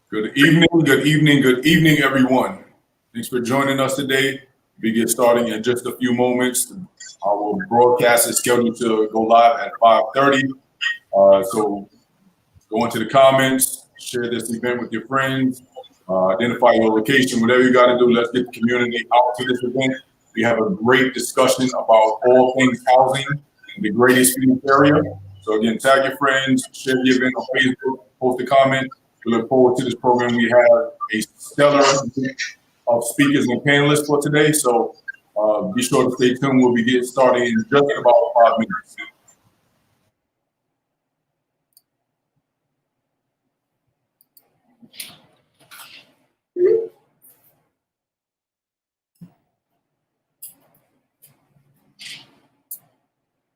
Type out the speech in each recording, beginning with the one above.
Good evening, good evening, good evening, everyone. Thanks for joining us today. We get starting in just a few moments. Our broadcast is scheduled to go live at 5:30. So go into the comments, share this event with your friends, identify your location, whatever you got to do. Let's get the community out to this event. We have a great discussion about all things housing in the greatest Phoenix area. So again, tag your friends, share the event on Facebook, post a comment. We look forward to this program. We have a stellar group of speakers and panelists for today. So be sure to stay tuned. We'll be getting started in just about 5 minutes.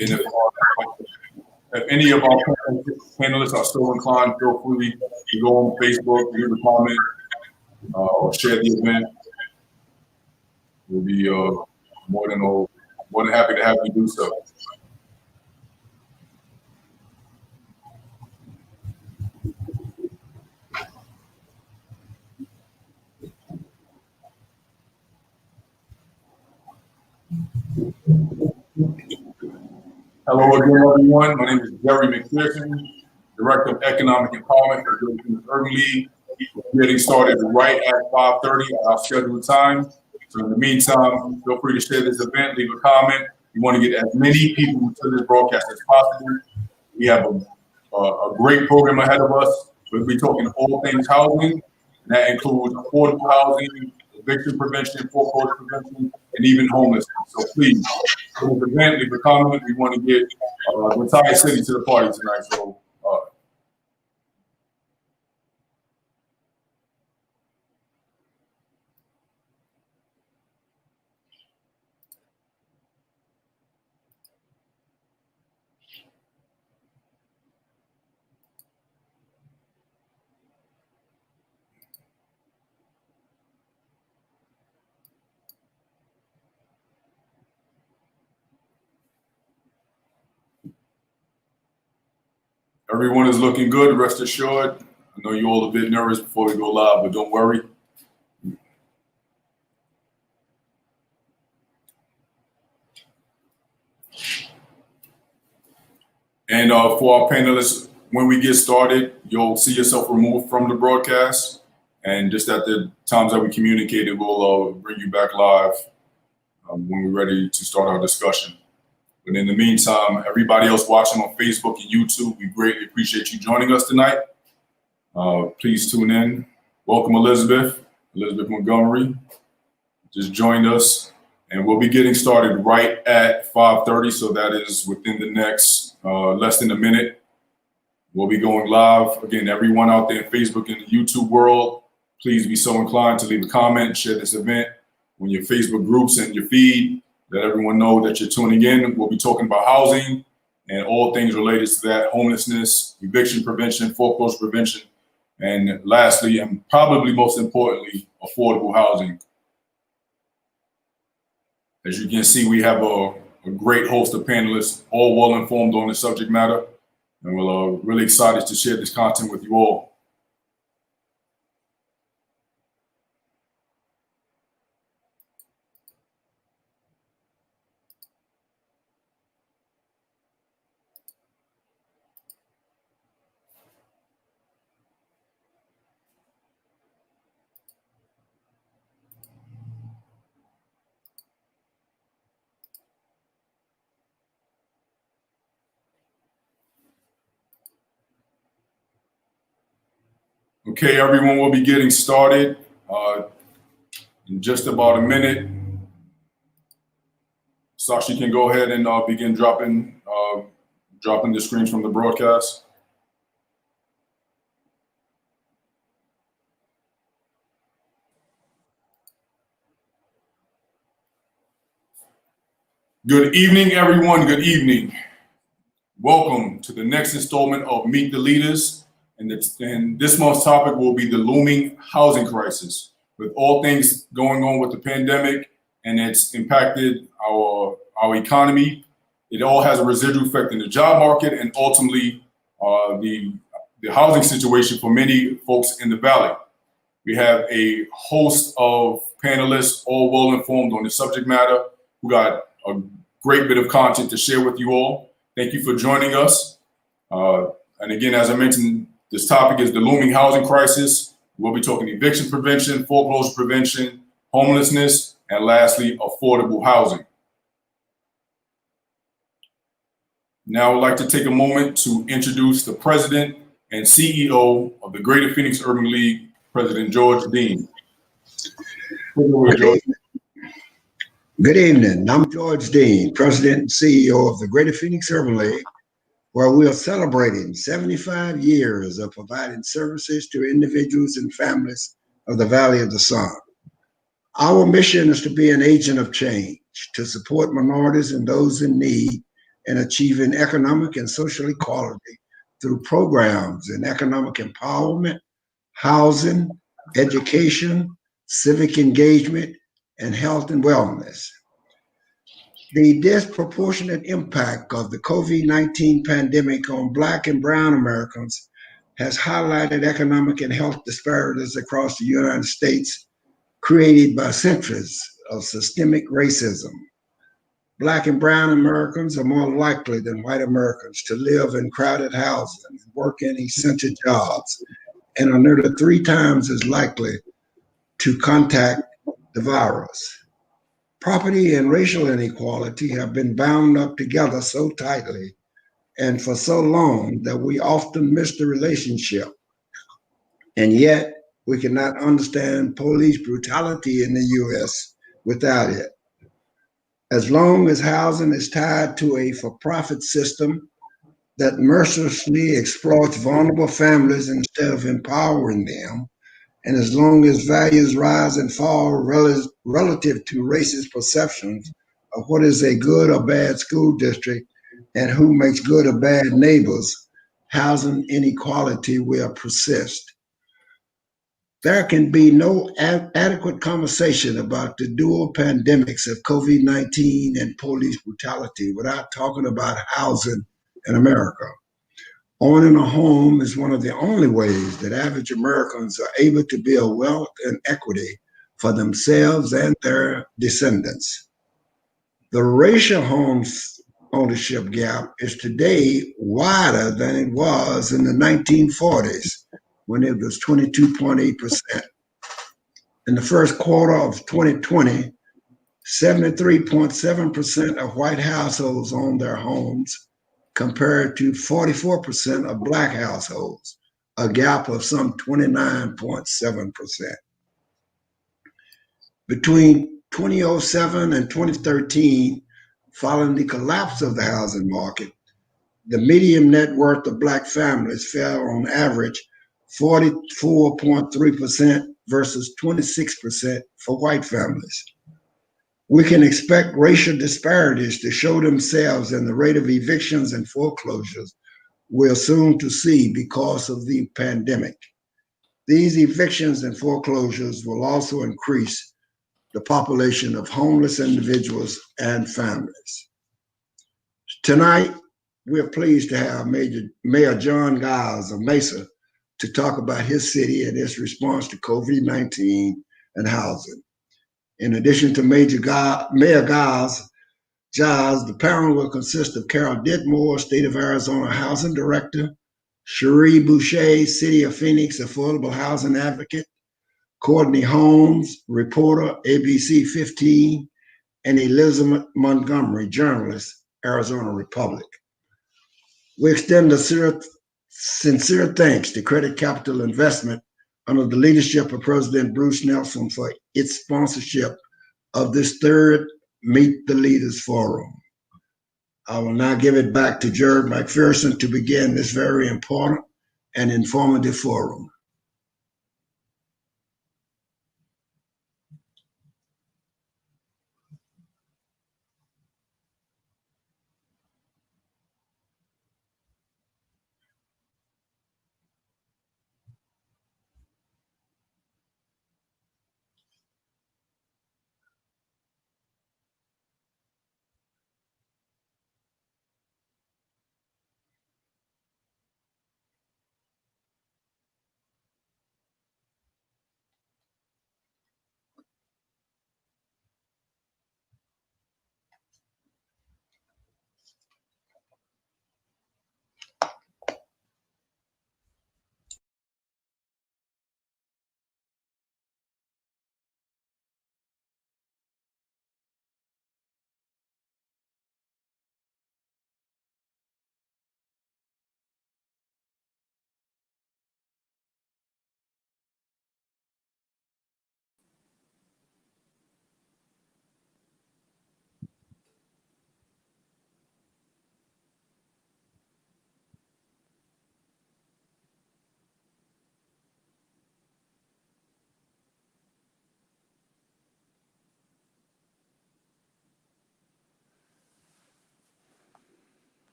And if any of our panelists are still inclined, feel free to go on Facebook, leave a comment, or share the event. We'll be more than happy to have you do so. Hello again, everyone. My name is Jerry McPherson, Director of Economic Empowerment for the Urban League. We're getting started right at 5:30 at our scheduled time. So in the meantime, feel free to share this event, leave a comment. We want to get as many people to this broadcast as possible. We have a great program ahead of us. We'll be talking all things housing, and that includes affordable housing, eviction prevention, foreclosure prevention, and even homelessness. So please, for this event, leave a comment. We want to get the entire city to the party tonight. So everyone is looking good, rest assured. I know you're all a bit nervous before we go live, but don't worry. And for our panelists, when we get started, you'll see yourself removed from the broadcast. And just at the times that we communicated, we'll bring you back live when we're ready to start our discussion. But in the meantime, everybody else watching on Facebook and YouTube, we greatly appreciate you joining us tonight. Please tune in. Welcome, Elizabeth Montgomery just joined us. And we'll be getting started right at 5:30, so that is within the next less than a minute. We'll be going live. Again, everyone out there in Facebook and the YouTube world, please be so inclined to leave a comment, share this event on your Facebook groups and your feed. Let everyone know that you're tuning in. We'll be talking about housing and all things related to that: homelessness, eviction prevention, foreclosure prevention, and lastly, and probably most importantly, affordable housing. As you can see, we have a great host of panelists, all well informed on the subject matter, and we're really excited to share this content with you all. Okay, everyone, we'll be getting started in just about a minute. Sashi can go ahead and begin dropping the screens from the broadcast. Good evening, everyone. Good evening. Welcome to the next installment of Meet the Leaders. And this month's topic will be the looming housing crisis. With all things going on with the pandemic and it's impacted our economy, it all has a residual effect in the job market and ultimately the the housing situation for many folks in the Valley. We have a host of panelists, all well informed on the subject matter, who got a great bit of content to share with you all. Thank you for joining us. And again, as I mentioned, this topic is the looming housing crisis. We'll be talking eviction prevention, foreclosure prevention, homelessness, and lastly, affordable housing. Now I'd like to take a moment to introduce the president and CEO of the Greater Phoenix Urban League, President George Dean. Good evening. I'm George Dean, President and CEO of the Greater Phoenix Urban League, where we are celebrating 75 years of providing services to individuals and families of the Valley of the Sun. Our mission is to be an agent of change, to support minorities and those in need in achieving economic and social equality through programs in economic empowerment, housing, education, civic engagement, and health and wellness. The disproportionate impact of the COVID-19 pandemic on Black and Brown Americans has highlighted economic and health disparities across the United States created by centuries of systemic racism. Black and Brown Americans are more likely than white Americans to live in crowded housing and work in essential jobs, and are nearly 3 times as likely to contact the virus. Property and racial inequality have been bound up together so tightly and for so long that we often miss the relationship. And yet, we cannot understand police brutality in the U.S. without it. As long as housing is tied to a for-profit system that mercilessly exploits vulnerable families instead of empowering them, and as long as values rise and fall relative to racist perceptions of what is a good or bad school district and who makes good or bad neighbors, housing inequality will persist. There can be no adequate conversation about the dual pandemics of COVID-19 and police brutality without talking about housing in America. Owning a home is one of the only ways that average Americans are able to build wealth and equity for themselves and their descendants. The racial homes ownership gap is today wider than it was in the 1940s, when it was 22.8%. In the first quarter of 2020, 73.7% of white households owned their homes, compared to 44% of Black households, a gap of some 29.7%. Between 2007 and 2013, following the collapse of the housing market, the median net worth of Black families fell on average 44.3% versus 26% for white families. We can expect racial disparities to show themselves in the rate of evictions and foreclosures we're soon to see because of the pandemic. These evictions and foreclosures will also increase the population of homeless individuals and families. Tonight, we're pleased to have Mayor John Giles of Mesa to talk about his city and its response to COVID-19 and housing. In addition to Mayor Giles, the panel will consist of Carole Ditmore, State of Arizona Housing Director, Cherie Boucher, City of Phoenix Affordable Housing Advocate, Courtney Holmes, reporter, ABC 15, and Elizabeth Montgomery, journalist, Arizona Republic. We extend a sincere thanks to Credit Capital Investment under the leadership of President Bruce Nelson for its sponsorship of this third Meet the Leaders Forum. I will now give it back to Jared McPherson to begin this very important and informative forum.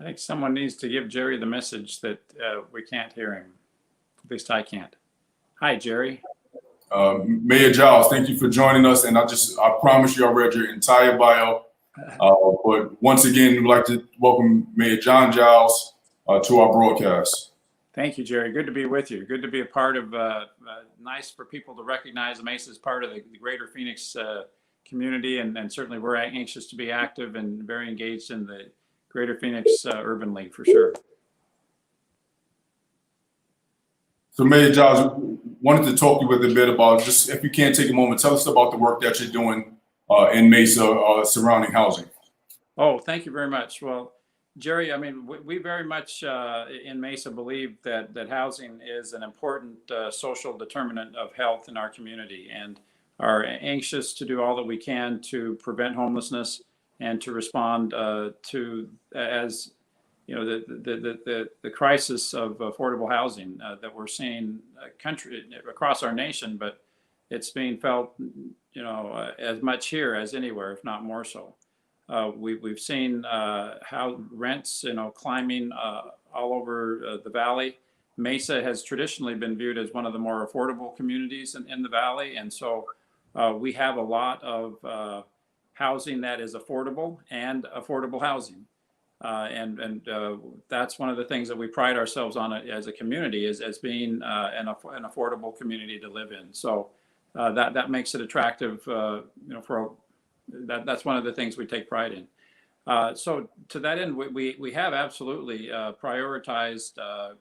think someone needs to give Jerry the message that we can't hear him. At least I can't. Hi, Jerry. Mayor Giles, thank you for joining us. And I promise you I read your entire bio. But once again, we'd like to welcome Mayor John Giles to our broadcast. Thank you, Jerry. Good to be with you. Good to be a part of, nice for people to recognize Mesa as part of the greater Phoenix community. And certainly we're anxious to be active and very engaged in the Greater Phoenix Urban League for sure. So Mayor Giles, wanted to talk to you with a bit about, just if you can take a moment, tell us about the work that you're doing in Mesa surrounding housing. Oh, thank you very much. Well, Jerry, I mean, we very much in Mesa believe that housing is an important social determinant of health in our community, and are anxious to do all that we can to prevent homelessness and to respond to, as you know, the crisis of affordable housing that we're seeing across our nation, but it's being felt, you know, as much here as anywhere, if not more so. We've seen how rents, you know, climbing all over the valley. Mesa has traditionally been viewed as one of the more affordable communities in the valley, and so we have a lot of housing that is affordable and affordable housing. And that's one of the things that we pride ourselves on as a community, is as being an affordable community to live in. So that makes it attractive, you know, that's one of the things we take pride in. So to that end, we have absolutely prioritized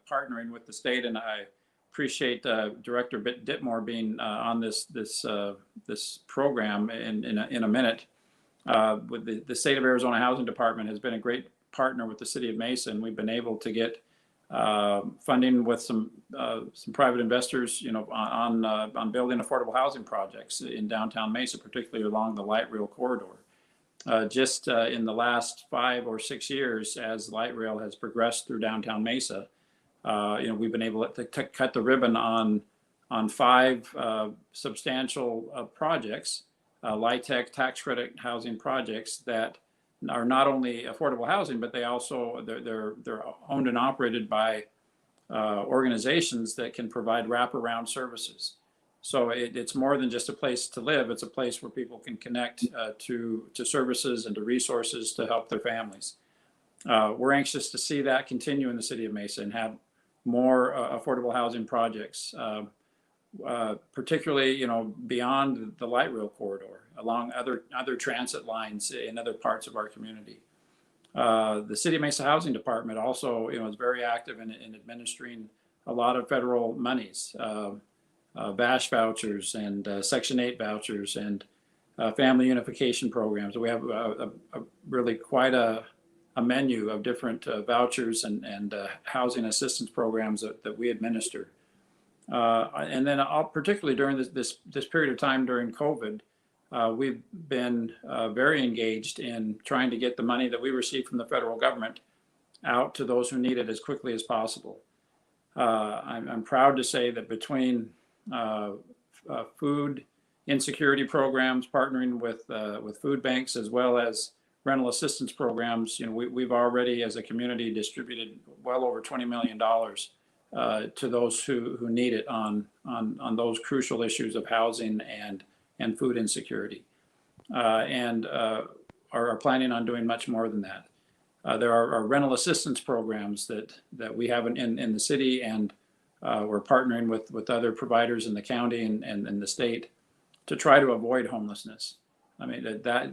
partnering with the state, and I appreciate Director Ditmore being on this program in a minute. With the State of Arizona Housing Department has been a great partner with the City of Mesa, and we've been able to get funding with some private investors, you know, on building affordable housing projects in downtown Mesa, particularly along the light rail corridor. Just in the last 5 or 6 years, as light rail has progressed through downtown Mesa, you know, we've been able to cut the ribbon on 5 substantial projects, LIHTC tax credit housing projects that are not only affordable housing, but they're owned and operated by organizations that can provide wraparound services. So it's more than just a place to live. It's a place where people can connect to services and to resources to help their families. We're anxious to see that continue in the City of Mesa and have more affordable housing projects, particularly, you know, beyond the light rail corridor, along other transit lines in other parts of our community. The City of Mesa Housing Department also, you know, is very active in administering a lot of federal monies, VASH vouchers and Section 8 vouchers and family unification programs. We have really quite a menu of different vouchers and housing assistance programs that we administer. And then particularly during this period of time during COVID, we've been very engaged in trying to get the money that we receive from the federal government out to those who need it as quickly as possible. I'm proud to say that between food insecurity programs, partnering with food banks, as well as rental assistance programs, you know, we've already as a community distributed well over $20 million to those who need it on those crucial issues of housing and food insecurity, and are planning on doing much more than that. There are rental assistance programs that we have in the city, and we're partnering with other providers in the county and the state to try to avoid homelessness. I mean, I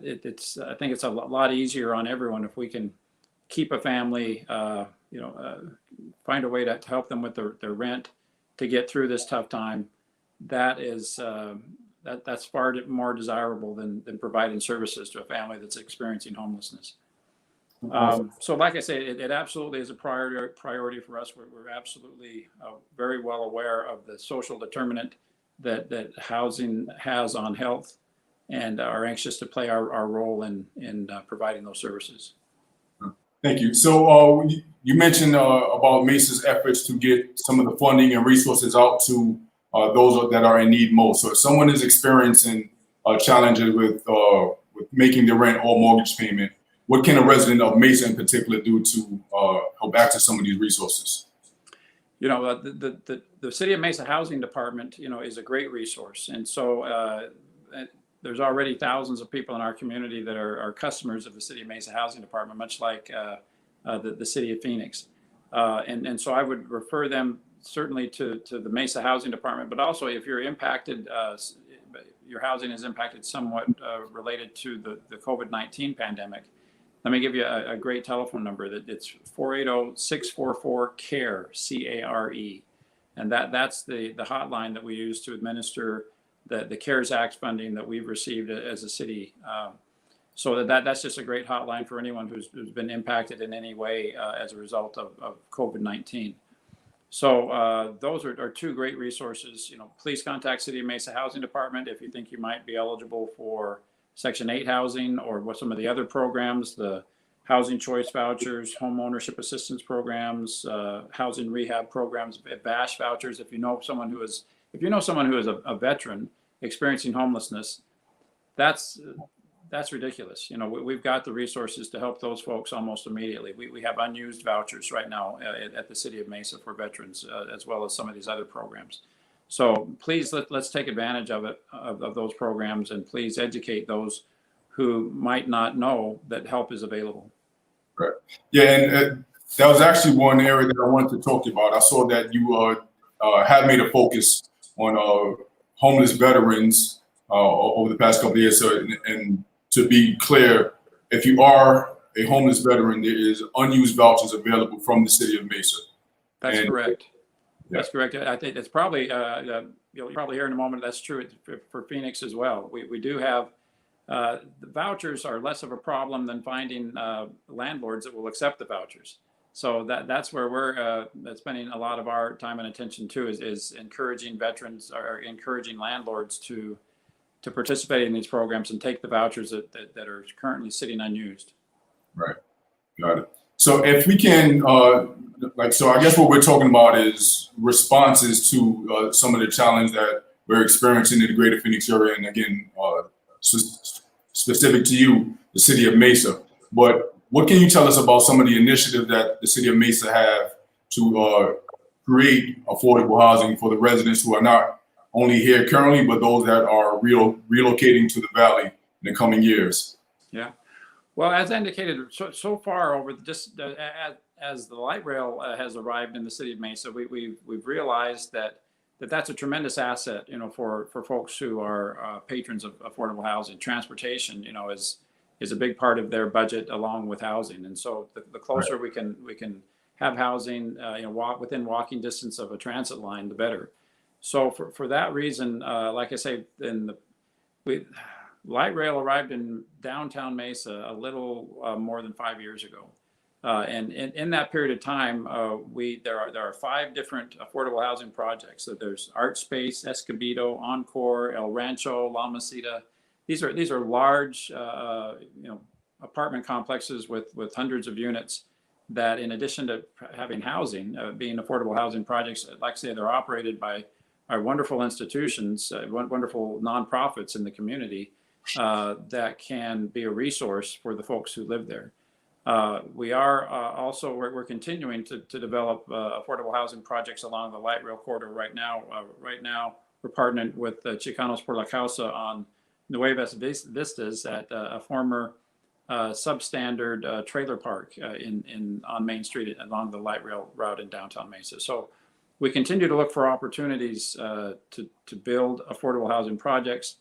think it's a lot easier on everyone if we can keep a family, you know, find a way to help them with their rent to get through this tough time. That is that's far more desirable than providing services to a family that's experiencing homelessness. So like I say, it absolutely is a priority for us. We're absolutely very well aware of the social determinant that housing has on health, and are anxious to play our role in providing those services. Thank you. So you mentioned about Mesa's efforts to get some of the funding and resources out to those that are in need most. So if someone is experiencing challenges with making the rent or mortgage payment, what can a resident of Mesa in particular do to help access some of these resources? You know, the City of Mesa Housing Department, you know, is a great resource. And so there's already thousands of people in our community that are customers of the City of Mesa Housing Department, much like the City of Phoenix. And so I would refer them certainly to the Mesa Housing Department, but also if you're impacted, your housing is impacted somewhat related to the COVID-19 pandemic. Let me give you a great telephone number. That it's 480-644-CARE, C-A-R-E. And that's the hotline that we use to administer the CARES Act funding that we've received as a city. So that's just a great hotline for anyone who's been impacted in any way as a result of COVID-19. So those are two great resources. You know, please contact City of Mesa Housing Department if you think you might be eligible for Section 8 housing or what some of the other programs, the housing choice vouchers, home ownership assistance programs, housing rehab programs, BASH vouchers. If you know someone who is a veteran experiencing homelessness, that's ridiculous. You know, we've got the resources to help those folks almost immediately. We have unused vouchers right now at the City of Mesa for veterans, as well as some of these other programs. So please let's take advantage of those programs, and please educate those who might not know that help is available. Right. Yeah, and that was actually one area that I wanted to talk to you about. I saw that you have made a focus on homeless veterans over the past couple of years. So, and to be clear, if you are a homeless veteran, there is unused vouchers available from the City of Mesa. That's correct. Yeah. That's correct. I think it's probably, you'll probably hear in a moment, that's true for Phoenix as well. We do have, the vouchers are less of a problem than finding landlords that will accept the vouchers. So that's where we're spending a lot of our time and attention too, is encouraging veterans or encouraging landlords to participate in these programs and take the vouchers that are currently sitting unused. Right. Got it. So if we can, so I guess what we're talking about is responses to some of the challenge that we're experiencing in the greater Phoenix area. And again, specific to you, the City of Mesa. But what can you tell us about some of the initiatives that the City of Mesa have to create affordable housing for the residents who are not only here currently, but those that are relocating to the Valley in the coming years? Yeah. Well, as indicated, so far over just as the light rail has arrived in the City of Mesa, we've realized that that's a tremendous asset, you know, for folks who are patrons of affordable housing. Transportation, you know, is a big part of their budget along with housing, and so the closer we can have housing, you know, within walking distance of a transit line, the better. So for that reason, like I say, light rail arrived in downtown Mesa a little more than 5 years ago. And in that period of time, there are 5 different affordable housing projects. So there's Art Space, Escobedo, Encore, El Rancho, La Mesita. These are large, you know, apartment complexes with hundreds of units that, in addition to having housing, being affordable housing projects, like I say, they're operated by wonderful institutions, wonderful nonprofits in the community that can be a resource for the folks who live there. We are also, we're continuing to develop affordable housing projects along the light rail corridor right now. We're partnering with Chicanos por la Causa on Nuevas Vistas at a former substandard trailer park on Main Street along the light rail route in downtown Mesa. So we continue to look for opportunities to build affordable housing projects.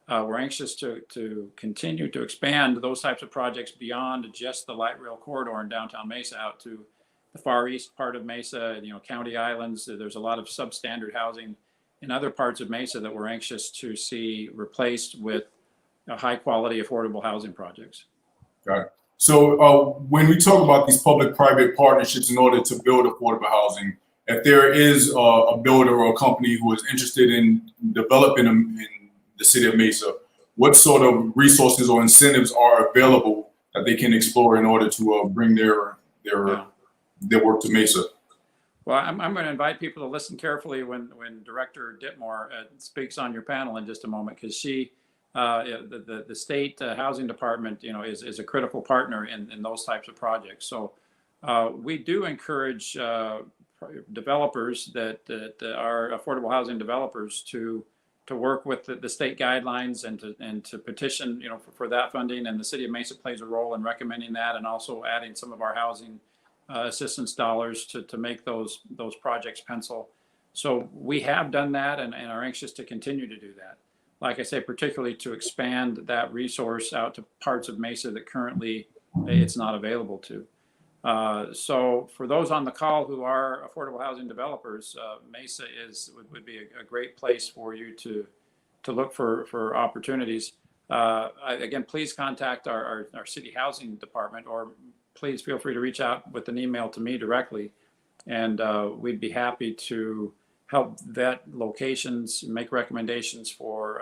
We're anxious to continue to expand those types of projects beyond just the light rail corridor in downtown Mesa out to the far east part of Mesa, you know, County Islands. There's a lot of substandard housing in other parts of Mesa that we're anxious to see replaced with high quality affordable housing projects. Got it. So when we talk about these public-private partnerships in order to build affordable housing, if there is a builder or a company who is interested in developing them in the City of Mesa, what sort of resources or incentives are available that they can explore in order to bring their work to Mesa? Well, I'm going to invite people to listen carefully when Director Ditmore speaks on your panel in just a moment, because she the state housing department, is a critical partner in those types of projects. So we do encourage developers that are affordable housing developers to work with the state guidelines and to petition, for that funding. And the city of Mesa plays a role in recommending that, and also adding some of our housing assistance dollars to make those projects pencil. So we have done that and are anxious to continue to do that. Like I say, particularly to expand that resource out to parts of Mesa that currently it's not available to. So for those on the call who are affordable housing developers, Mesa would be a great place for you to look for opportunities. Again, please contact our city housing department, or please feel free to reach out with an email to me directly, and we'd be happy to help vet locations, make recommendations for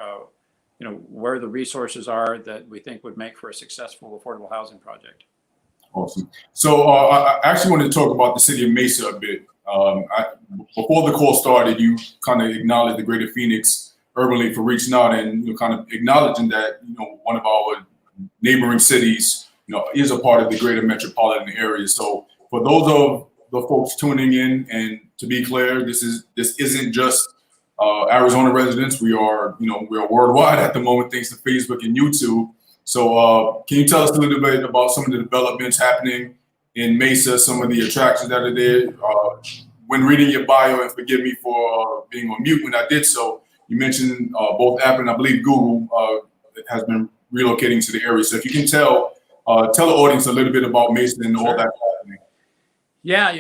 where the resources are that we think would make for a successful affordable housing project. Awesome. So I actually want to talk about the city of Mesa a bit. Before the call started, you kind of acknowledged the Greater Phoenix Urban League for reaching out, and kind of acknowledging that one of our neighboring cities is a part of the greater metropolitan area. So for those of the folks tuning in, and to be clear, this isn't just Arizona residents. We are worldwide at the moment, thanks to Facebook and YouTube. So can you tell us a little bit about some of the developments happening in Mesa, some of the attractions that are there? When reading your bio, and forgive me for being on mute when I did so, you mentioned both Apple and I believe Google has been relocating to the area. So if you can tell the audience a little bit about Mesa and all that's happening. Yeah,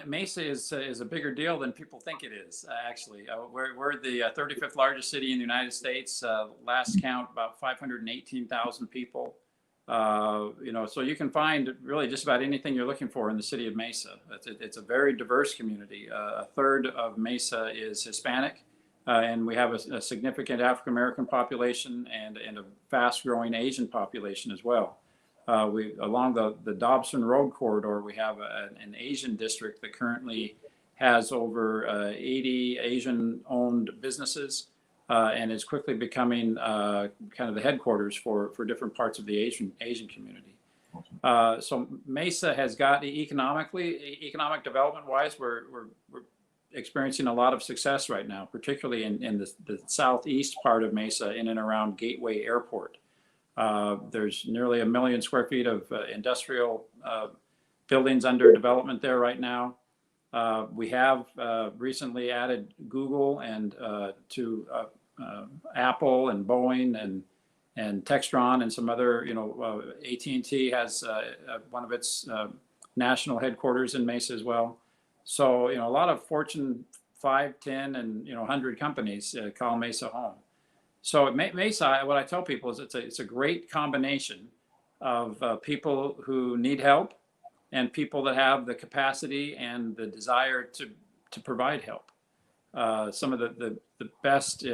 Mesa is a bigger deal than people think it is, actually. We're the 35th largest city in the United States. Last count, about 518,000 people. So you can find really just about anything you're looking for in the city of Mesa. It's a very diverse community. A third of Mesa is Hispanic, and we have a significant African-American population and a fast-growing Asian population as well. Along the Dobson Road corridor, we have an Asian district that currently has over 80 Asian-owned businesses, and is quickly becoming kind of the headquarters for different parts of the Asian community. So Mesa has got economic development-wise, we're experiencing a lot of success right now, particularly in the southeast part of Mesa, in and around Gateway Airport. There's nearly 1 million square feet of industrial buildings under development there right now. We have recently added Google and to Apple and Boeing and Textron and some other, AT&T has one of its national headquarters in Mesa as well. So, a lot of Fortune 5, 10, and 100 companies call Mesa home. So Mesa, what I tell people is it's a great combination of people who need help and people that have the capacity and the desire to provide help. Some of the best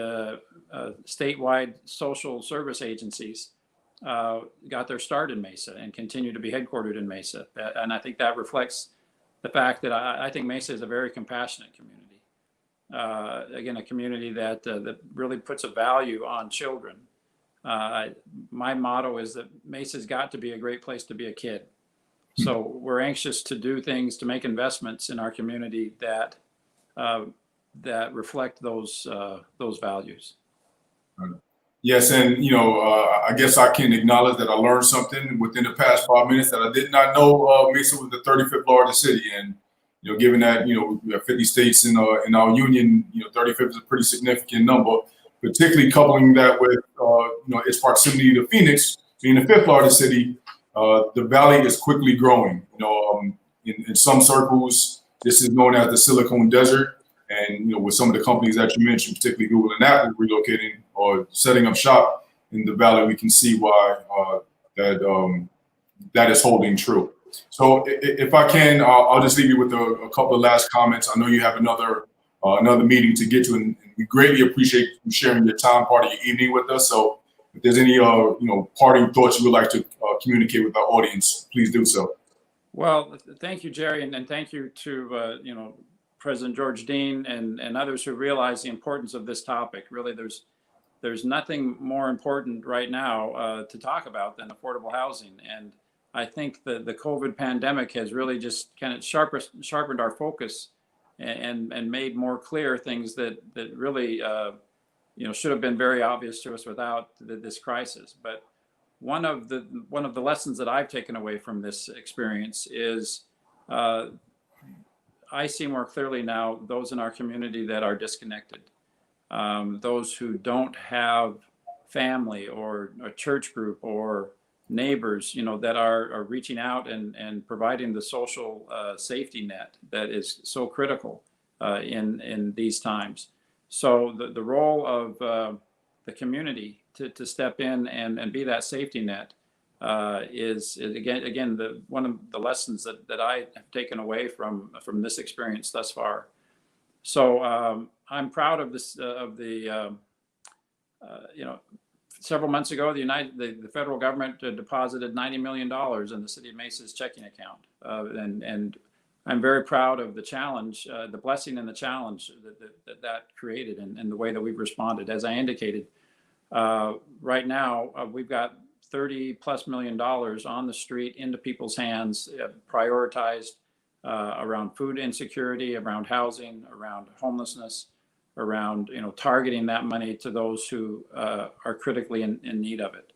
statewide social service agencies got their start in Mesa and continue to be headquartered in Mesa. And I think that reflects the fact that I think Mesa is a very compassionate community. Again, a community that really puts a value on children. My motto is that Mesa's got to be a great place to be a kid. So we're anxious to do things, to make investments in our community that reflect those values. Yes, and I guess I can acknowledge that I learned something within the past 5 minutes that I did not know. Mesa was the 35th largest city, and given that we have 50 states in our union, 35th is a pretty significant number. Particularly coupling that with its proximity to Phoenix, being the 5th largest city, the valley is quickly growing. In some circles, this is known as the Silicon Desert. And with some of the companies that you mentioned, particularly Google and Apple relocating or setting up shop in the valley, we can see why that is holding true. So if I can, I'll just leave you with a couple of last comments. I know you have another meeting to get to, and we greatly appreciate you sharing your time, part of your evening with us. So if there's any parting thoughts you would like to communicate with our audience, please do so. Well, thank you, Jerry, and thank you to President George Dean and others who realize the importance of this topic. Really, there's there's nothing more important right now to talk about than affordable housing. And I think that the COVID pandemic has really just kind of sharpened our focus and made more clear things that really should have been very obvious to us without this crisis. But one of the lessons that I've taken away from this experience is I see more clearly now those in our community that are disconnected, those who don't have family or a church group or neighbors, that are reaching out and providing the social safety net that is so critical in these times. So the role of the community to step in and be that safety net is again one of the lessons that I have taken away from this experience thus far. So I'm proud of this several months ago, the federal government deposited $90 million in the city of Mesa's checking account, and I'm very proud of the challenge, the blessing and the challenge that created, and the way that we've responded. As I indicated, right now we've got $30+ million on the street into people's hands, prioritized around food insecurity, around housing, around homelessness, around targeting that money to those who are critically in need of it.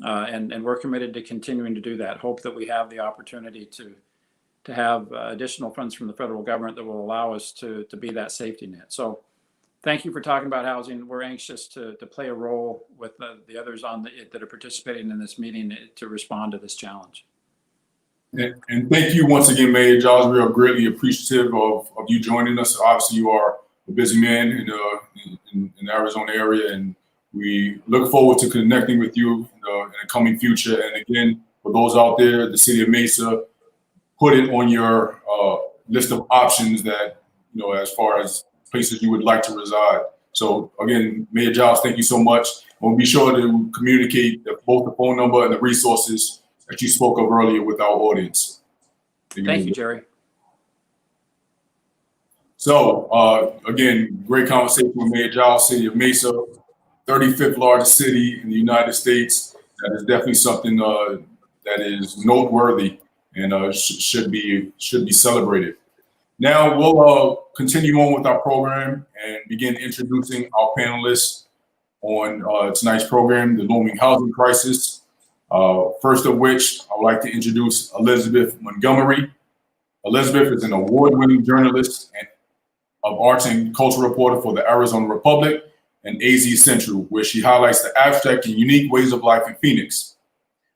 And we're committed to continuing to do that. Hope that we have the opportunity to have additional funds from the federal government that will allow us to be that safety net. So thank you for talking about housing. We're anxious to play a role with the others that are participating in this meeting to respond to this challenge. And thank you once again, Mayor Giles. We are greatly appreciative of you joining us. Obviously, you are a busy man in the Arizona area, and we look forward to connecting with you in the coming future. And again, for those out there, the city of Mesa, put it on your list of options that, as far as places you would like to reside. So again, Mayor Giles, thank you so much. We'll be sure to communicate both the phone number and the resources that you spoke of earlier with our audience. Thank you, Jerry. So again, great conversation with Mayor Giles, city of Mesa, 35th largest city in the United States. That is definitely something that is noteworthy and should be celebrated. Now we'll continue on with our program and begin introducing our panelists on tonight's program, the Looming Housing Crisis. First of which, I would like to introduce Elizabeth Montgomery. Elizabeth is an award-winning journalist and of arts and culture reporter for the Arizona Republic and AZ Central, where she highlights the abstract and unique ways of life in Phoenix.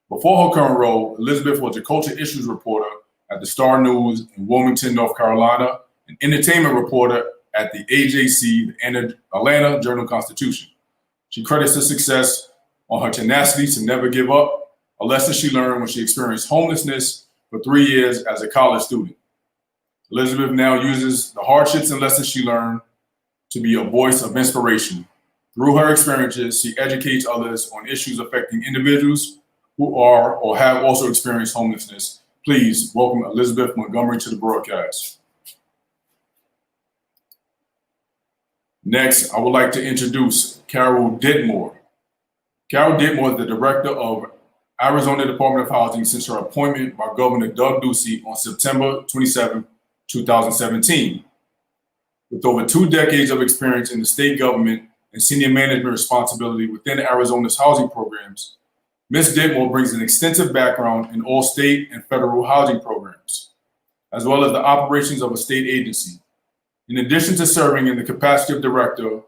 Before her current role, Elizabeth was a culture issues reporter at the Star News in Wilmington, North Carolina, an entertainment reporter at the AJC, the Atlanta Journal-Constitution. She credits her success on her tenacity to never give up, a lesson she learned when she experienced homelessness for 3 years as a college student. Elizabeth now uses the hardships and lessons she learned to be a voice of inspiration. Through her experiences, she educates others on issues affecting individuals who are or have also experienced homelessness. Please welcome Elizabeth Montgomery to the broadcast. Next, I would like to introduce Carole Ditmore. Carole Ditmore is the director of Arizona Department of Housing since her appointment by Governor Doug Ducey on September 27, 2017. With over 2 decades of experience in the state government and senior management responsibility within Arizona's housing programs, Ms. Ditmore brings an extensive background in all state and federal housing programs, as well as the operations of a state agency. In addition to serving in the capacity of director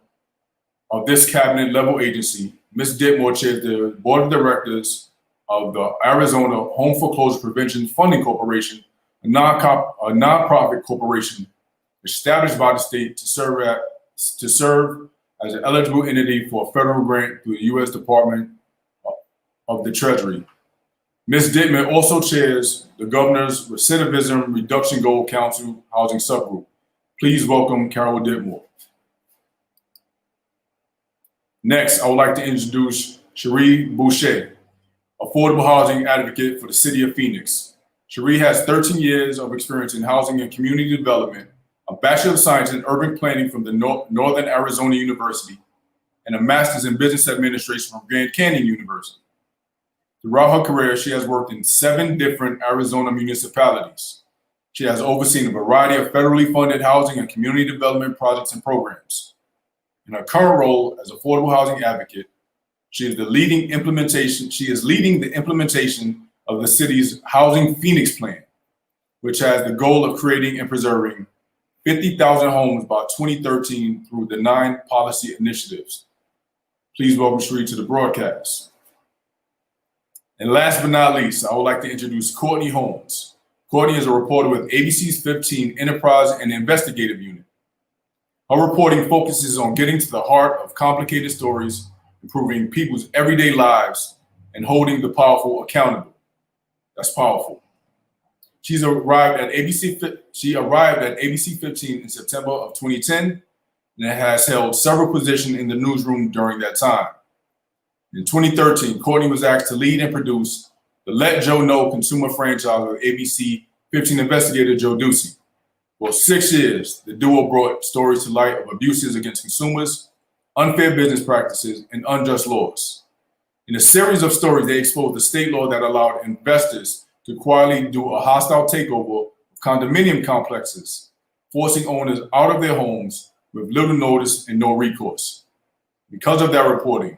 of this cabinet level agency, Ms. Ditmore chairs the board of directors of the Arizona Home Foreclosure Prevention Funding Corporation, a nonprofit corporation established by the state to serve as an eligible entity for a federal grant through the U.S. Department of the Treasury. Ms. Ditmore also chairs the Governor's Recidivism Reduction Goal Council Housing Subgroup. Please welcome Carole Ditmore. Next, I would like to introduce Cherie Boucher, affordable housing advocate for the city of Phoenix. Cherie has 13 years of experience in housing and community development, a Bachelor of Science in Urban Planning from the Northern Arizona University, and a master's in business administration from Grand Canyon University. Throughout her career, she has worked in 7 different Arizona municipalities. She has overseen a variety of federally funded housing and community development projects and programs. In her current role as affordable housing advocate, she is leading the implementation of the city's Housing Phoenix Plan, which has the goal of creating and preserving 50,000 homes by 2013 through the 9 policy initiatives. Please welcome Sheree to the broadcast. And last but not least, I would like to introduce Courtney Holmes. Courtney is a reporter with ABC's 15 Enterprise and Investigative Unit. Her reporting focuses on getting to the heart of complicated stories, improving people's everyday lives, and holding the powerful accountable. That's powerful. She arrived at ABC 15 in September of 2010 and has held several positions in the newsroom during that time. In 2013, Courtney was asked to lead and produce the Let Joe Know consumer franchise with ABC 15 investigator Joe Ducey. For 6 years, the duo brought stories to light of abuses against consumers, unfair business practices, and unjust laws. In a series of stories, they exposed the state law that allowed investors to quietly do a hostile takeover of condominium complexes, forcing owners out of their homes with little notice and no recourse. Because of that reporting,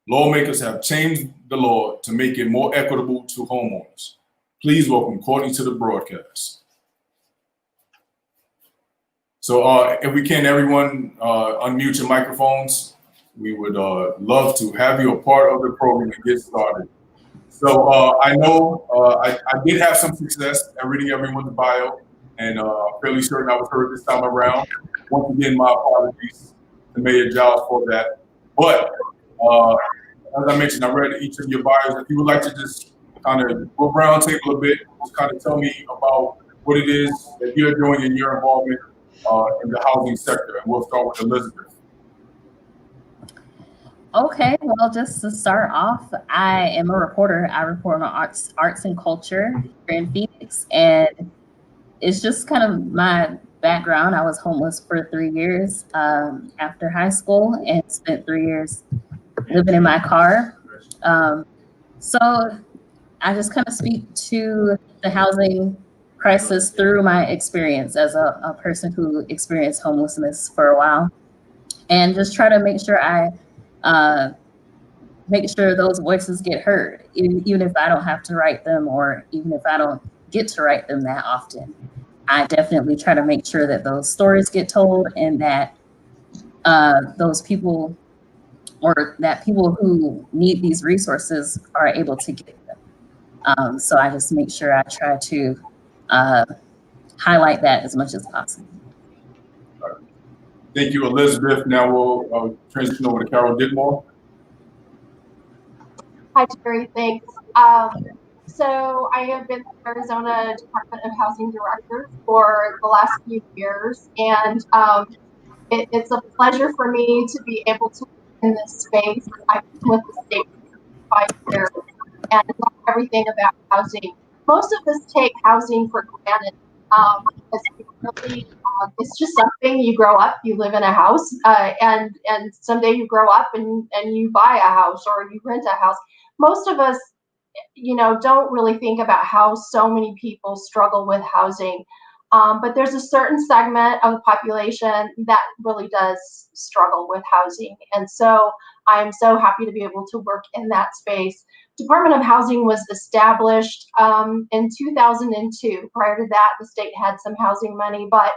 lawmakers have changed the law to make it more equitable to homeowners. Please welcome Courtney to the broadcast. So if we can, everyone unmute your microphones. We would love to have you a part of the program and get started. So I know I did have some success at reading everyone's bio, and fairly certain I was heard this time around. Once again, my apologies to Mayor Giles for that. But as I mentioned, I read each of your bios. If you would like to just kind of go round table a bit, just kind of tell me about what it is that you're doing in your involvement in the housing sector. And we'll start with Elizabeth. Okay, well, just to start off, I am a reporter. I report on arts and culture here in Phoenix, and it's just kind of my background. I was homeless for 3 years after high school and spent 3 years living in my car. So I just kind of speak to the housing crisis through my experience as a person who experienced homelessness for a while, and just try to make sure make sure those voices get heard, even if I don't have to write them, or even if I don't get to write them that often. I definitely try to make sure that those stories get told, and that those people, or that people who need these resources, are able to get them. So I just make sure I try to highlight that as much as possible. Thank you, Elizabeth. Now we'll transition over to Carole Ditmore. Hi, Jerry. Thanks. So I have been the Arizona Department of Housing Director for the last few years, and it's a pleasure for me to be able to be in this space. I've been with the state for 5 years and know everything about housing. Most of us take housing for granted. It's just something. You grow up, you live in a house, and someday you grow up and you buy a house or you rent a house. Most of us, don't really think about how so many people struggle with housing. But there's a certain segment of the population that really does struggle with housing. And so I'm so happy to be able to work in that space. Department of Housing was established in 2002. Prior to that, the state had some housing money, but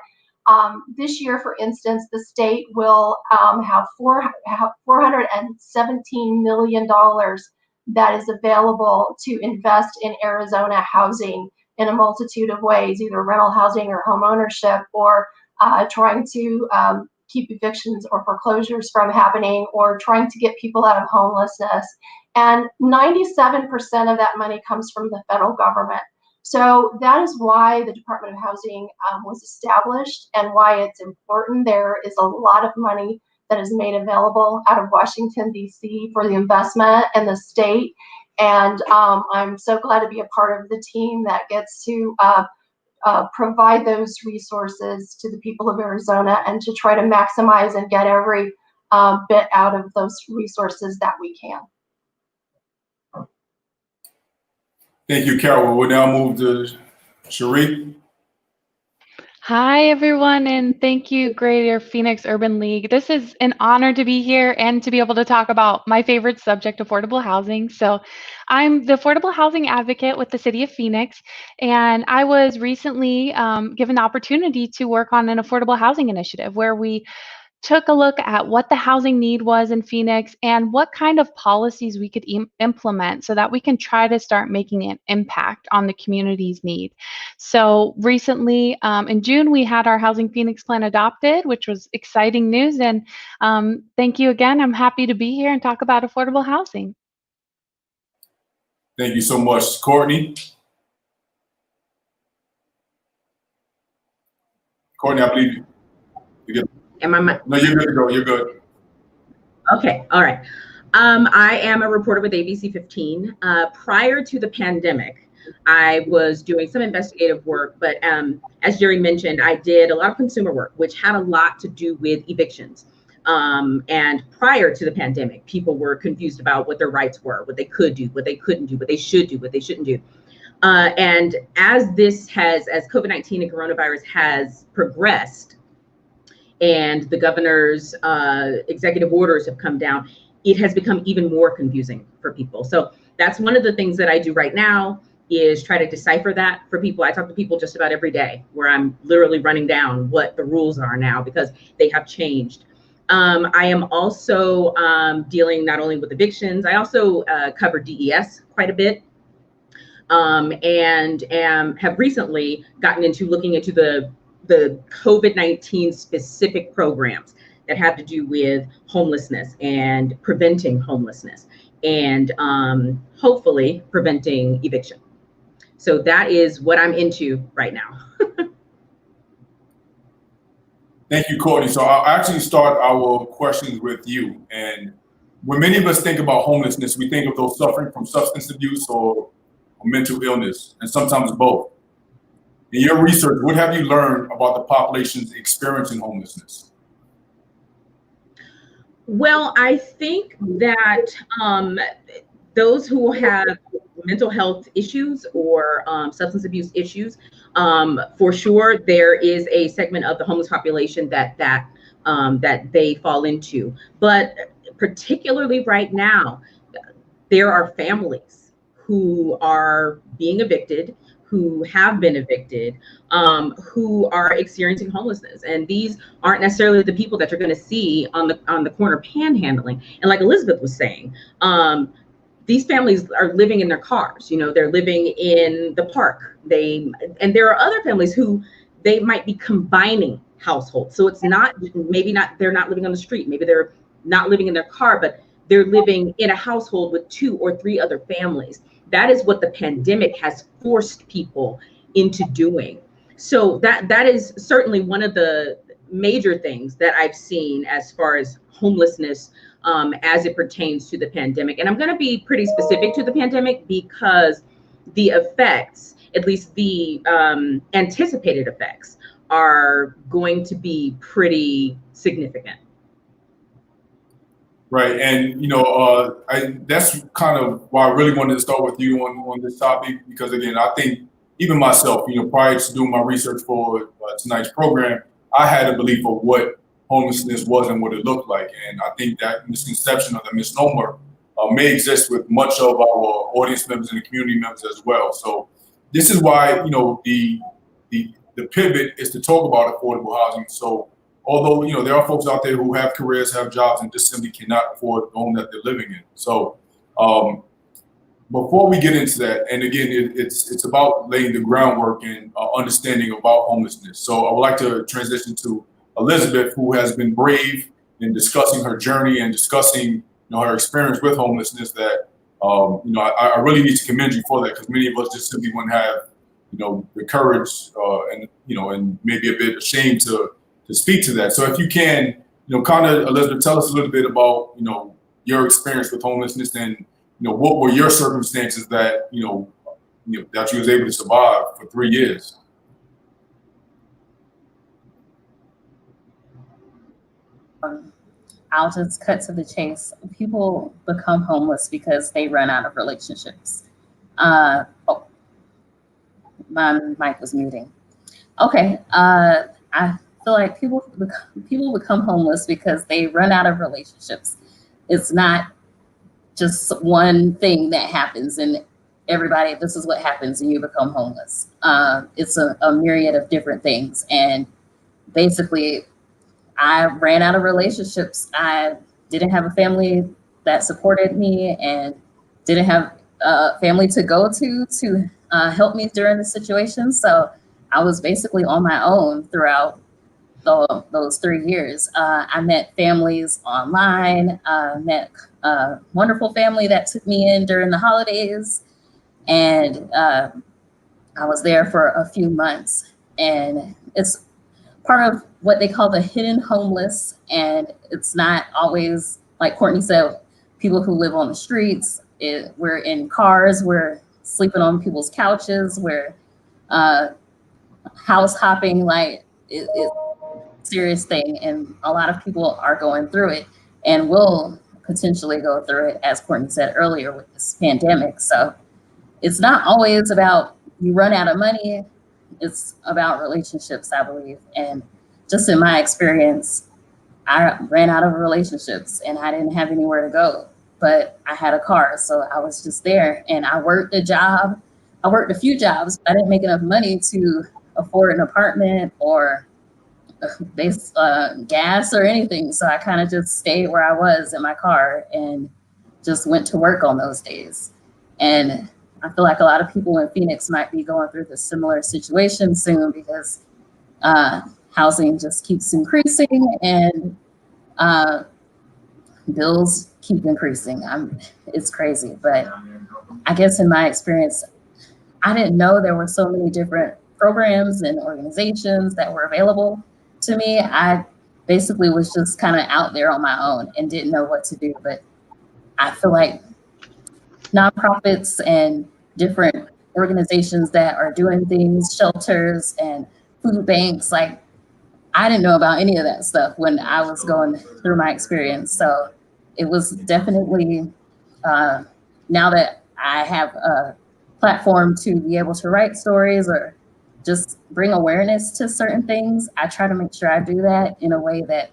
this year, for instance, the state will have $417 million that is available to invest in Arizona housing in a multitude of ways, either rental housing or home ownership, or trying to keep evictions or foreclosures from happening, or trying to get people out of homelessness. And 97% of that money comes from the federal government. So that is why the Department of Housing was established, and why it's important. There is a lot of money that is made available out of Washington, D.C. for the investment in the state. And I'm so glad to be a part of the team that gets to provide those resources to the people of Arizona, and to try to maximize and get every bit out of those resources that we can. Thank you, Carole. We'll now move to Cherie. Hi, everyone, and thank you, Greater Phoenix Urban League. This is an honor to be here and to be able to talk about my favorite subject, affordable housing. So I'm the affordable housing advocate with the City of Phoenix, and I was recently given the opportunity to work on an affordable housing initiative where we took a look at what the housing need was in Phoenix and what kind of policies we could implement so that we can try to start making an impact on the community's need. So recently, in June, we had our Housing Phoenix plan adopted, which was exciting news. And thank you again. I'm happy to be here and talk about affordable housing. Thank you so much, Courtney. Courtney, I believe you get. Am I? No, you're good to go. You're good. Okay. All right. I am a reporter with ABC 15. Prior to the pandemic, I was doing some investigative work, but as Jerry mentioned, I did a lot of consumer work, which had a lot to do with evictions. And prior to the pandemic, people were confused about what their rights were, what they could do, what they couldn't do, what they should do, what they shouldn't do. And as COVID-19 and coronavirus has progressed, and the governor's executive orders have come down, it has become even more confusing for people. So that's one of the things that I do right now is try to decipher that for people. I talk to people just about every day where I'm literally running down what the rules are now because they have changed. I am also dealing not only with evictions, I also cover DES quite a bit. And have recently gotten into looking into the COVID-19 specific programs that have to do with homelessness and preventing homelessness and hopefully preventing eviction. So that is what I'm into right now. Thank you, Courtney. So I'll actually start our questions with you. And when many of us think about homelessness, we think of those suffering from substance abuse or mental illness, and sometimes both. In your research, what have you learned about the population's experiencing homelessness? Well, I think that those who have mental health issues or substance abuse issues, for sure, there is a segment of the homeless population that they fall into. But particularly right now, there are families who are being evicted, who have been evicted, who are experiencing homelessness. And these aren't necessarily the people that you're going to see on the corner panhandling. And like Elizabeth was saying, these families are living in their cars, they're living in the park. And there are other families who they might be combining households. So it's they're not living on the street. Maybe they're not living in their car, but they're living in a household with 2 or 3 other families. That is what the pandemic has forced people into doing. So that is certainly one of the major things that I've seen as far as homelessness as it pertains to the pandemic. And I'm going to be pretty specific to the pandemic because the effects, at least the anticipated effects, are going to be pretty significant. Right, and that's kind of why I really wanted to start with you on this topic, because again, I think even myself, prior to doing my research for tonight's program, I had a belief of what homelessness was and what it looked like, and I think that misconception or the misnomer may exist with much of our audience members and the community members as well. So this is why the pivot is to talk about affordable housing. So although, there are folks out there who have careers, have jobs, and just simply cannot afford the home that they're living in. So before we get into that, and again, it's about laying the groundwork and understanding about homelessness. So I would like to transition to Elizabeth, who has been brave in discussing her journey and discussing, her experience with homelessness. That, I really need to commend you for that, because many of us just simply wouldn't have, the courage and maybe a bit ashamed to speak to that. So if you can, kind of, Elizabeth, tell us a little bit about, your experience with homelessness and, what were your circumstances that, that you was able to survive for 3 years? I'll just cut to the chase. People become homeless because they run out of relationships. Oh, my mic was muting. Okay, I feel like people become homeless because they run out of relationships. It's not just one thing that happens and everybody, this is what happens and you become homeless. It's a myriad of different things. And basically, I ran out of relationships. I didn't have a family that supported me and didn't have a family to go to help me during the situation. So I was basically on my own throughout those 3 years. I met families online, met a wonderful family that took me in during the holidays. And I was there for a few months. And it's part of what they call the hidden homeless. And it's not always, like Courtney said, people who live on the streets. We're in cars, we're sleeping on people's couches, we're house hopping, like it's a serious thing. And a lot of people are going through it and will potentially go through it, as Courtney said earlier, with this pandemic. So it's not always about you run out of money. It's about relationships, I believe. And just in my experience, I ran out of relationships and I didn't have anywhere to go, but I had a car. So I was just there and I worked a job. I worked a few jobs, but I didn't make enough money to afford an apartment or gas or anything. So I kind of just stayed where I was in my car and just went to work on those days. And I feel like a lot of people in Phoenix might be going through this similar situation soon because housing just keeps increasing and bills keep increasing. It's crazy, but I guess in my experience, I didn't know there were so many different programs and organizations that were available to me. I basically was just kind of out there on my own and didn't know what to do. But I feel like nonprofits and different organizations that are doing things, shelters and food banks, like I didn't know about any of that stuff when I was going through my experience. So it was definitely, now that I have a platform to be able to write stories or just bring awareness to certain things, I try to make sure I do that in a way that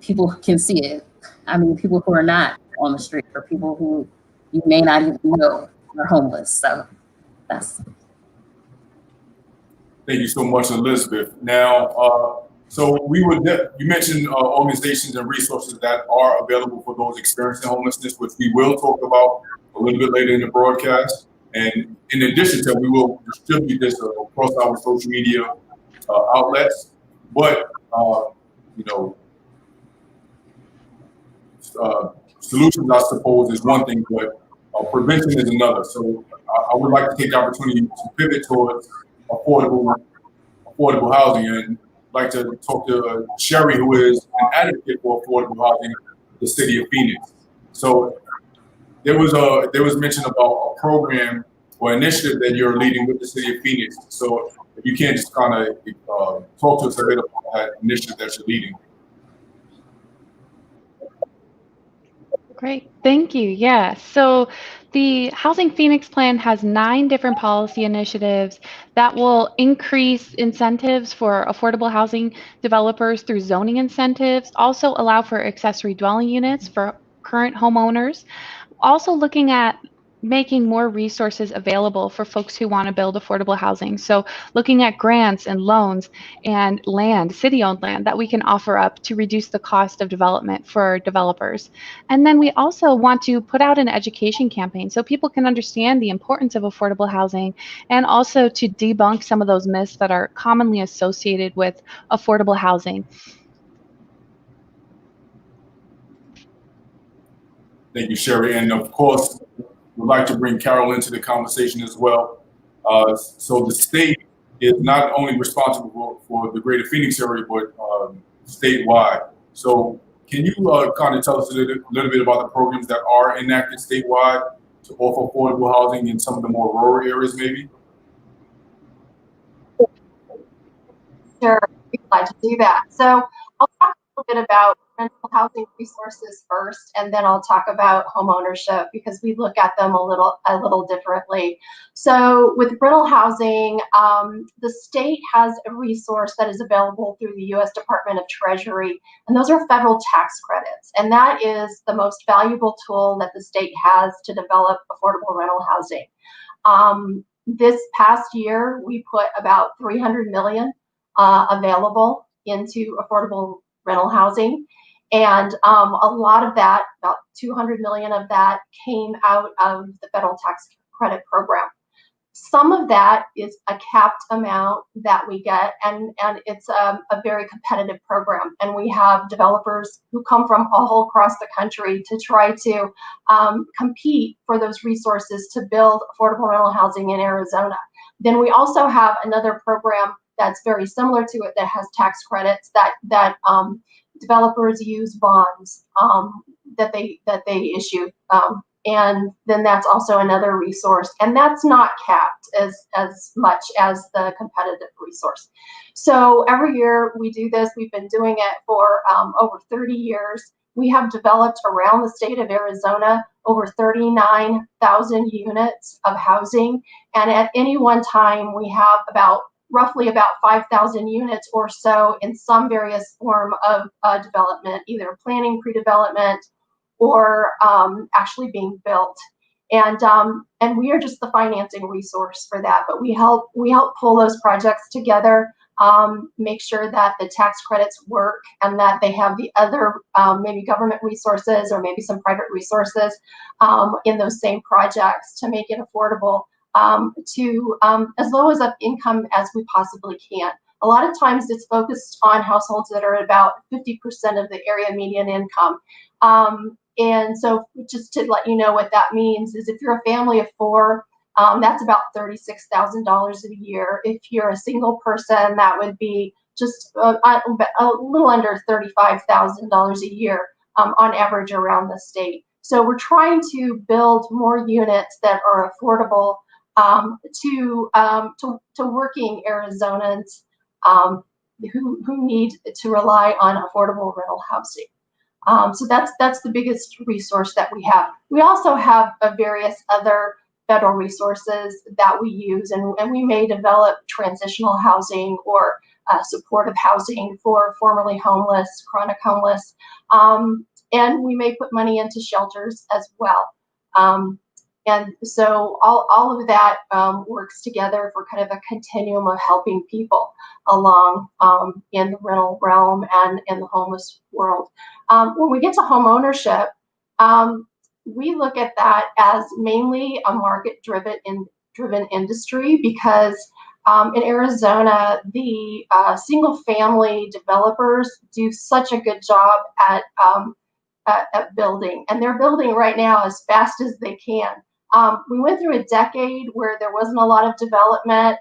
people can see it. I mean, people who are not on the street or people who you may not even know are homeless. So that's. Thank you so much, Elizabeth. Now, so you mentioned organizations and resources that are available for those experiencing homelessness, which we will talk about a little bit later in the broadcast. And in addition to that, we will distribute this across our social media outlets. But, solutions, I suppose, is one thing, but prevention is another. So I would like to take the opportunity to pivot towards affordable housing, and I'd like to talk to Sherry, who is an advocate for affordable housing in the city of Phoenix. So there was mention about a program or initiative that you're leading with the city of Phoenix. So if you can't just kind of talk to us a bit about that initiative that you're leading. Great, thank you. Yeah, so the Housing Phoenix Plan has 9 different policy initiatives that will increase incentives for affordable housing developers through zoning incentives, also allow for accessory dwelling units for current homeowners, also looking at making more resources available for folks who want to build affordable housing. So looking at grants and loans and land, city-owned land that we can offer up to reduce the cost of development for developers. And then we also want to put out an education campaign so people can understand the importance of affordable housing and also to debunk some of those myths that are commonly associated with affordable housing. Thank you, Sherry. And of course, we'd like to bring Carole into the conversation as well. So the state is not only responsible for the greater Phoenix area, but statewide. So can you kind of tell us a little bit about the programs that are enacted statewide to offer affordable housing in some of the more rural areas, maybe? Sure, I'd be glad to do that. So I'll talk a little bit about rental housing resources first, and then I'll talk about home ownership because we look at them a little differently. So with rental housing, the state has a resource that is available through the U.S. Department of Treasury, and those are federal tax credits. And that is the most valuable tool that the state has to develop affordable rental housing. This past year, we put about $300 million available into affordable rental housing. And a lot of that, about $200 million of that, came out of the federal tax credit program. Some of that is a capped amount that we get, and it's a very competitive program. And we have developers who come from all across the country to try to compete for those resources to build affordable rental housing in Arizona. Then we also have another program that's very similar to it that has tax credits that developers use bonds that they issue, and then that's also another resource, and that's not capped as much as the competitive resource. So every year we do this. We've been doing it for over 30 years. We have developed around the state of Arizona over 39,000 units of housing, and at any one time we have roughly about 5,000 units or so in some various form of development, either planning, pre-development, or actually being built. And we are just the financing resource for that. But we help pull those projects together, make sure that the tax credits work and that they have the other maybe government resources or maybe some private resources in those same projects to make it affordable to as low as of income as we possibly can. A lot of times it's focused on households that are about 50% of the area median income. And so just to let you know what that means is if you're a family of four, that's about $36,000 a year. If you're a single person, that would be just a little under $35,000 a year on average around the state. So we're trying to build more units that are affordable to working Arizonans who need to rely on affordable rental housing. So that's the biggest resource that we have. We also have various other federal resources that we use, and we may develop transitional housing or supportive housing for formerly homeless, chronic homeless, and we may put money into shelters as well. And so all of that works together for kind of a continuum of helping people along in the rental realm and in the homeless world. When we get to home ownership, we look at that as mainly a market-driven industry because in Arizona, the single-family developers do such a good job at building, and they're building right now as fast as they can. We went through a decade where there wasn't a lot of development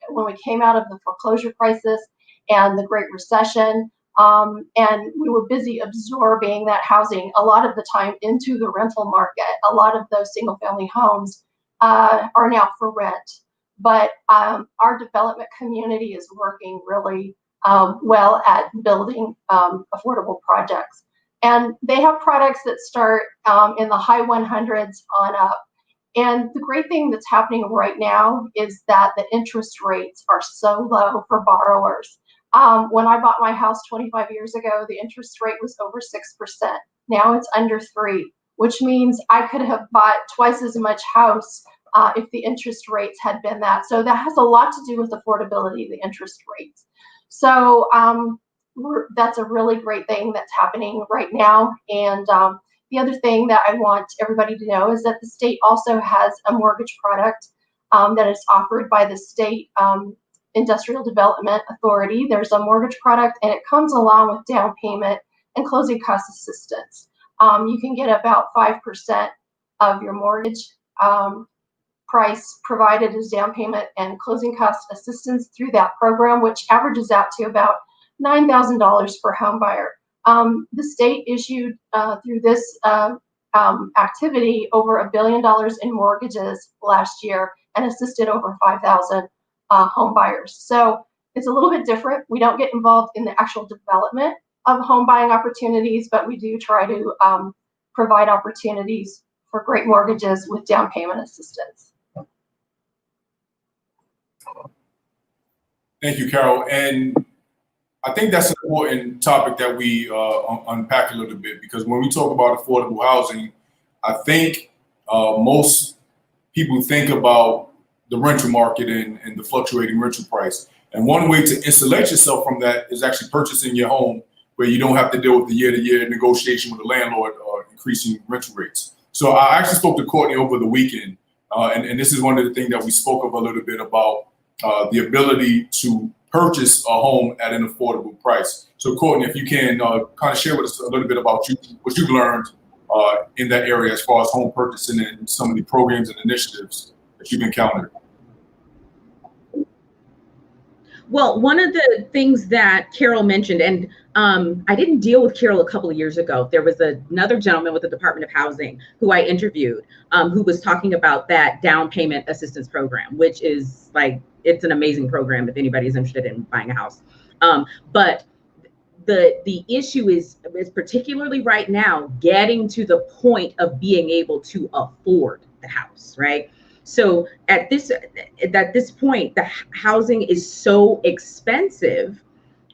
when we came out of the foreclosure crisis and the Great Recession, and we were busy absorbing that housing a lot of the time into the rental market. A lot of those single-family homes are now for rent, but our development community is working really well at building affordable projects. And they have products that start in the high 100s on up. And the great thing that's happening right now is that the interest rates are so low for borrowers. When I bought my house 25 years ago, the interest rate was over 6%. Now it's under 3%, which means I could have bought twice as much house if the interest rates had been that. So that has a lot to do with affordability, the interest rates. So that's a really great thing that's happening right now. And the other thing that I want everybody to know is that the state also has a mortgage product that is offered by the state Industrial Development Authority. There's a mortgage product, and it comes along with down payment and closing cost assistance. You can get about 5% of your mortgage price provided as down payment and closing cost assistance through that program, which averages out to about $9,000 per home buyer. The state issued through this activity over $1 billion in mortgages last year and assisted over 5,000 home buyers. So it's a little bit different. We don't get involved in the actual development of home buying opportunities, but we do try to provide opportunities for great mortgages with down payment assistance. Thank you, Carole. And I think that's an important topic that we unpack a little bit, because when we talk about affordable housing, I think most people think about the rental market and the fluctuating rental price. And one way to insulate yourself from that is actually purchasing your home, where you don't have to deal with the year-to-year negotiation with the landlord increasing rental rates. So I actually spoke to Courtney over the weekend, and this is one of the things that we spoke of a little bit about, the ability to purchase a home at an affordable price. So Courtney, if you can kind of share with us a little bit about what you've learned in that area as far as home purchasing and some of the programs and initiatives that you've encountered. Well, one of the things that Carole mentioned, and I didn't deal with Carole a couple of years ago. There was another gentleman with the Department of Housing who I interviewed, who was talking about that down payment assistance program, which is like, it's an amazing program if anybody's interested in buying a house. But the issue is particularly right now, getting to the point of being able to afford the house, right? So at this point, the housing is so expensive,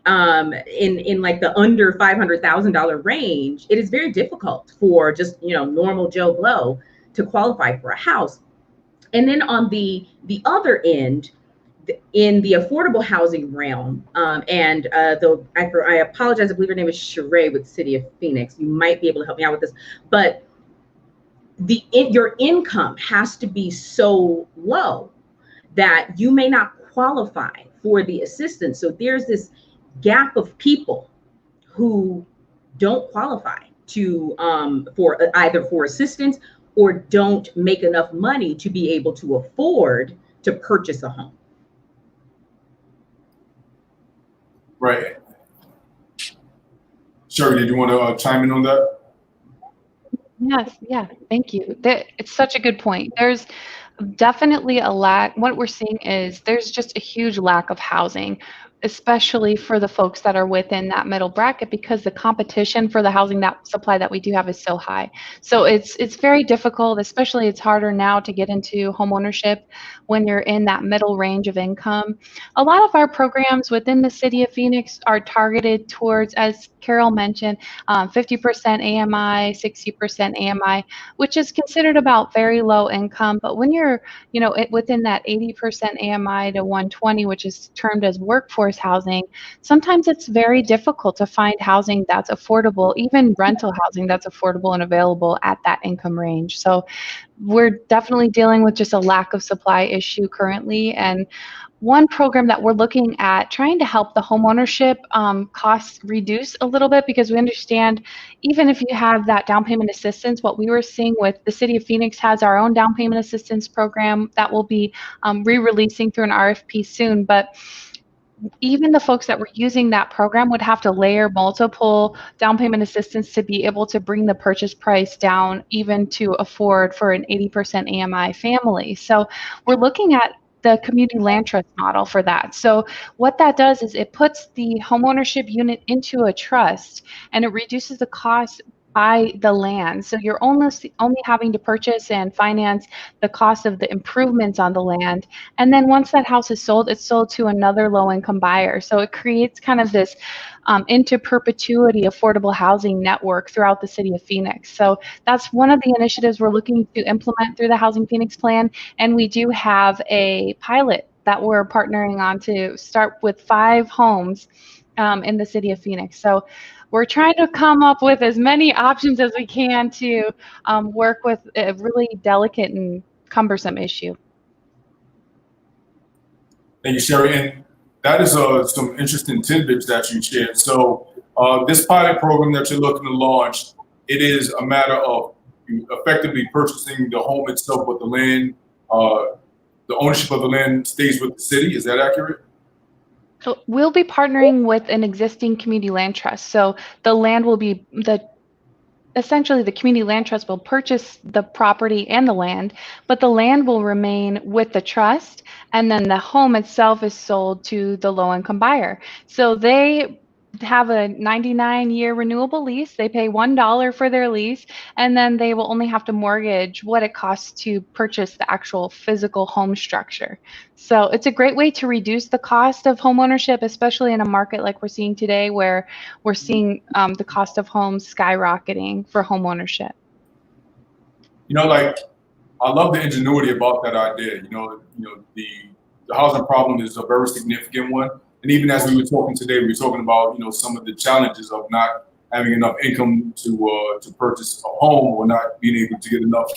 in like the under $500,000 range. It is very difficult for just, normal Joe Blow to qualify for a house. And then on the other end, in the affordable housing realm, and I apologize, I believe her name is Sheree with City of Phoenix. You might be able to help me out with this, but your income has to be so low that you may not qualify for the assistance. So there's this gap of people who don't qualify to for assistance, or don't make enough money to be able to afford to purchase a home. Right. Sherry, did you want to chime in on that? Yes, yeah, thank you. It's such a good point. There's definitely a lack. What we're seeing is there's just a huge lack of housing, especially for the folks that are within that middle bracket, because the competition for the housing supply that we do have is so high. So it's very difficult, especially it's harder now to get into home ownership when you're in that middle range of income. A lot of our programs within the City of Phoenix are targeted towards, as Carole mentioned, 50% AMI, 60% AMI, which is considered about very low income. But when you're, within that 80% AMI to 120, which is termed as workforce housing, sometimes it's very difficult to find housing that's affordable, even rental housing that's affordable and available at that income range. So we're definitely dealing with just a lack of supply issue currently. And one program that we're looking at trying to help the homeownership costs reduce a little bit, because we understand even if you have that down payment assistance, what we were seeing with the City of Phoenix has our own down payment assistance program that will be re-releasing through an RFP soon. But even the folks that were using that program would have to layer multiple down payment assistance to be able to bring the purchase price down, even to afford for an 80% AMI family. So we're looking at the community land trust model for that. So what that does is it puts the homeownership unit into a trust, and it reduces the cost by the land. So you're only having to purchase and finance the cost of the improvements on the land. And then once that house is sold, it's sold to another low-income buyer. So it creates kind of this into perpetuity affordable housing network throughout the City of Phoenix. So that's one of the initiatives we're looking to implement through the Housing Phoenix Plan. And we do have a pilot that we're partnering on to start with 5 homes in the City of Phoenix. So we're trying to come up with as many options as we can to work with a really delicate and cumbersome issue. Thank you, Sherry. And that is some interesting tidbits that you shared. So this pilot program that you're looking to launch, it is a matter of effectively purchasing the home itself, but the land, the ownership of the land stays with the city. Is that accurate? So we'll be partnering with an existing community land trust. So the land will be essentially the community land trust will purchase the property and the land, but the land will remain with the trust, and then the home itself is sold to the low-income buyer. So they have a 99-year renewable lease. They pay $1 for their lease, and then they will only have to mortgage what it costs to purchase the actual physical home structure. So it's a great way to reduce the cost of homeownership, especially in a market like we're seeing today, where we're seeing the cost of homes skyrocketing for homeownership. Like, I love the ingenuity about that idea. The housing problem is a very significant one. And even as we were talking today, we were talking about, some of the challenges of not having enough income to purchase a home, or not being able to get enough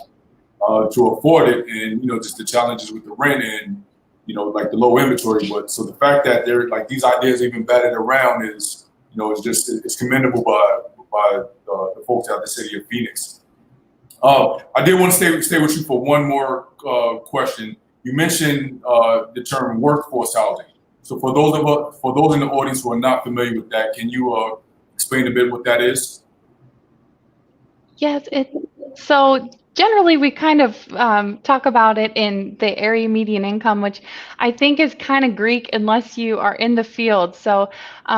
to afford it, and just the challenges with the rent, and like the low inventory. But so the fact that they're like these ideas even batted around is it's commendable by the folks out of the city of Phoenix. I did want to stay with you for one more question. You mentioned the term workforce housing. So for those in the audience who are not familiar with that, can you explain a bit what that is? Yes, so generally we kind of talk about it in the area median income, which I think is kind of Greek unless you are in the field. So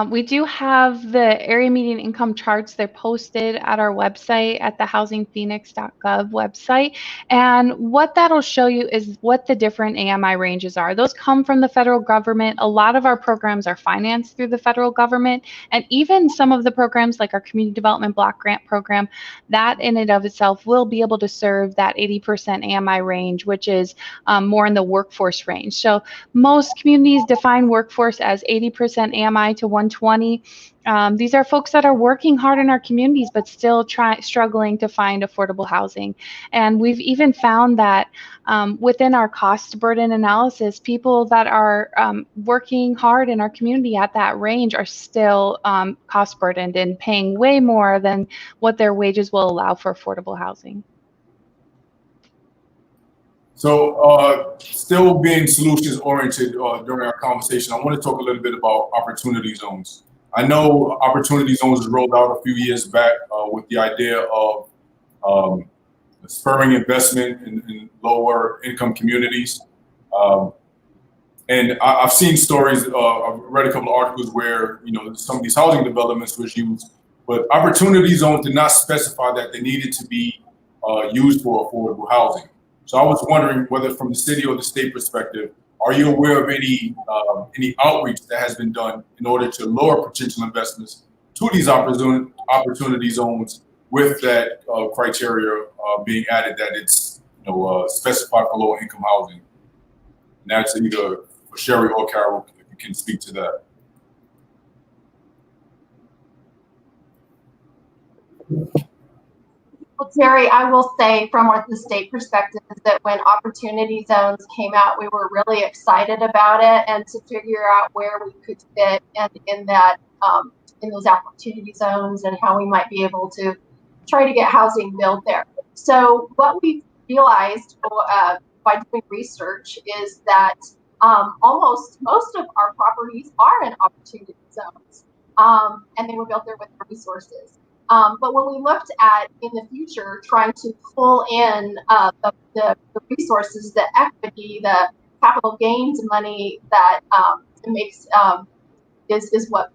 we do have the area median income charts. They're posted at our website at the housingphoenix.gov website. And what that'll show you is what the different AMI ranges are. Those come from the federal government. A lot of our programs are financed through the federal government. And even some of the programs like our Community Development Block Grant program, that in and of itself will be able to serve that 80% AMI range, which is more in the workforce range. So most communities define workforce as 80% AMI to 120. These are folks that are working hard in our communities, but still struggling to find affordable housing. And we've even found that within our cost burden analysis, people that are working hard in our community at that range are still cost burdened and paying way more than what their wages will allow for affordable housing. So still being solutions oriented during our conversation, I want to talk a little bit about opportunity zones. I know opportunity zones was rolled out a few years back with the idea of spurring investment in lower income communities. And I've seen stories, I've read a couple of articles where, some of these housing developments was used, but opportunity zones did not specify that they needed to be used for affordable housing. So I was wondering whether from the city or the state perspective, are you aware of any outreach that has been done in order to lower potential investments to these opportunity zones with that criteria being added that it's specified for lower income housing? And that's either for Sherry or Carole, if you can speak to that. Well, Terry, I will say from the state perspective is that when opportunity zones came out, we were really excited about it and to figure out where we could fit and in those opportunity zones and how we might be able to try to get housing built there. So what we realized by doing research is that almost most of our properties are in opportunity zones, and they were built there with the resources. But when we looked at in the future trying to pull in the resources, the equity, the capital gains money that it makes is what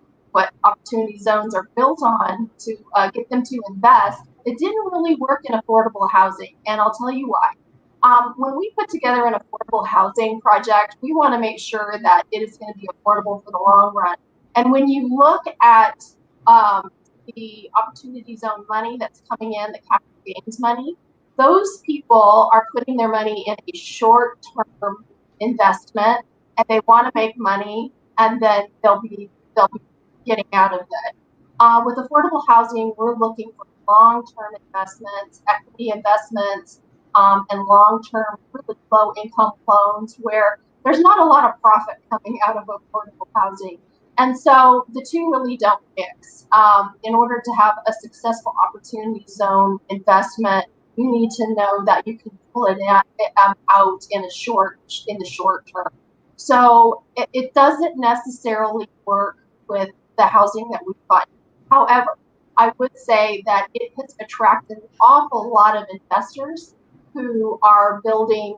opportunity zones are built on to get them to invest, it didn't really work in affordable housing, and I'll tell you why. When we put together an affordable housing project, we want to make sure that it is going to be affordable for the long run. And when you look at the opportunity zone money that's coming in, the capital gains money, those people are putting their money in a short-term investment, and they want to make money, and then they'll be getting out of it. With affordable housing, we're looking for long-term investments, equity investments, and long-term, really low-income loans where there's not a lot of profit coming out of affordable housing. And so the two really don't mix. In order to have a successful opportunity zone investment, you need to know that you can pull it out in the short term. So it doesn't necessarily work with the housing that we find. However, I would say that it has attracted an awful lot of investors who are building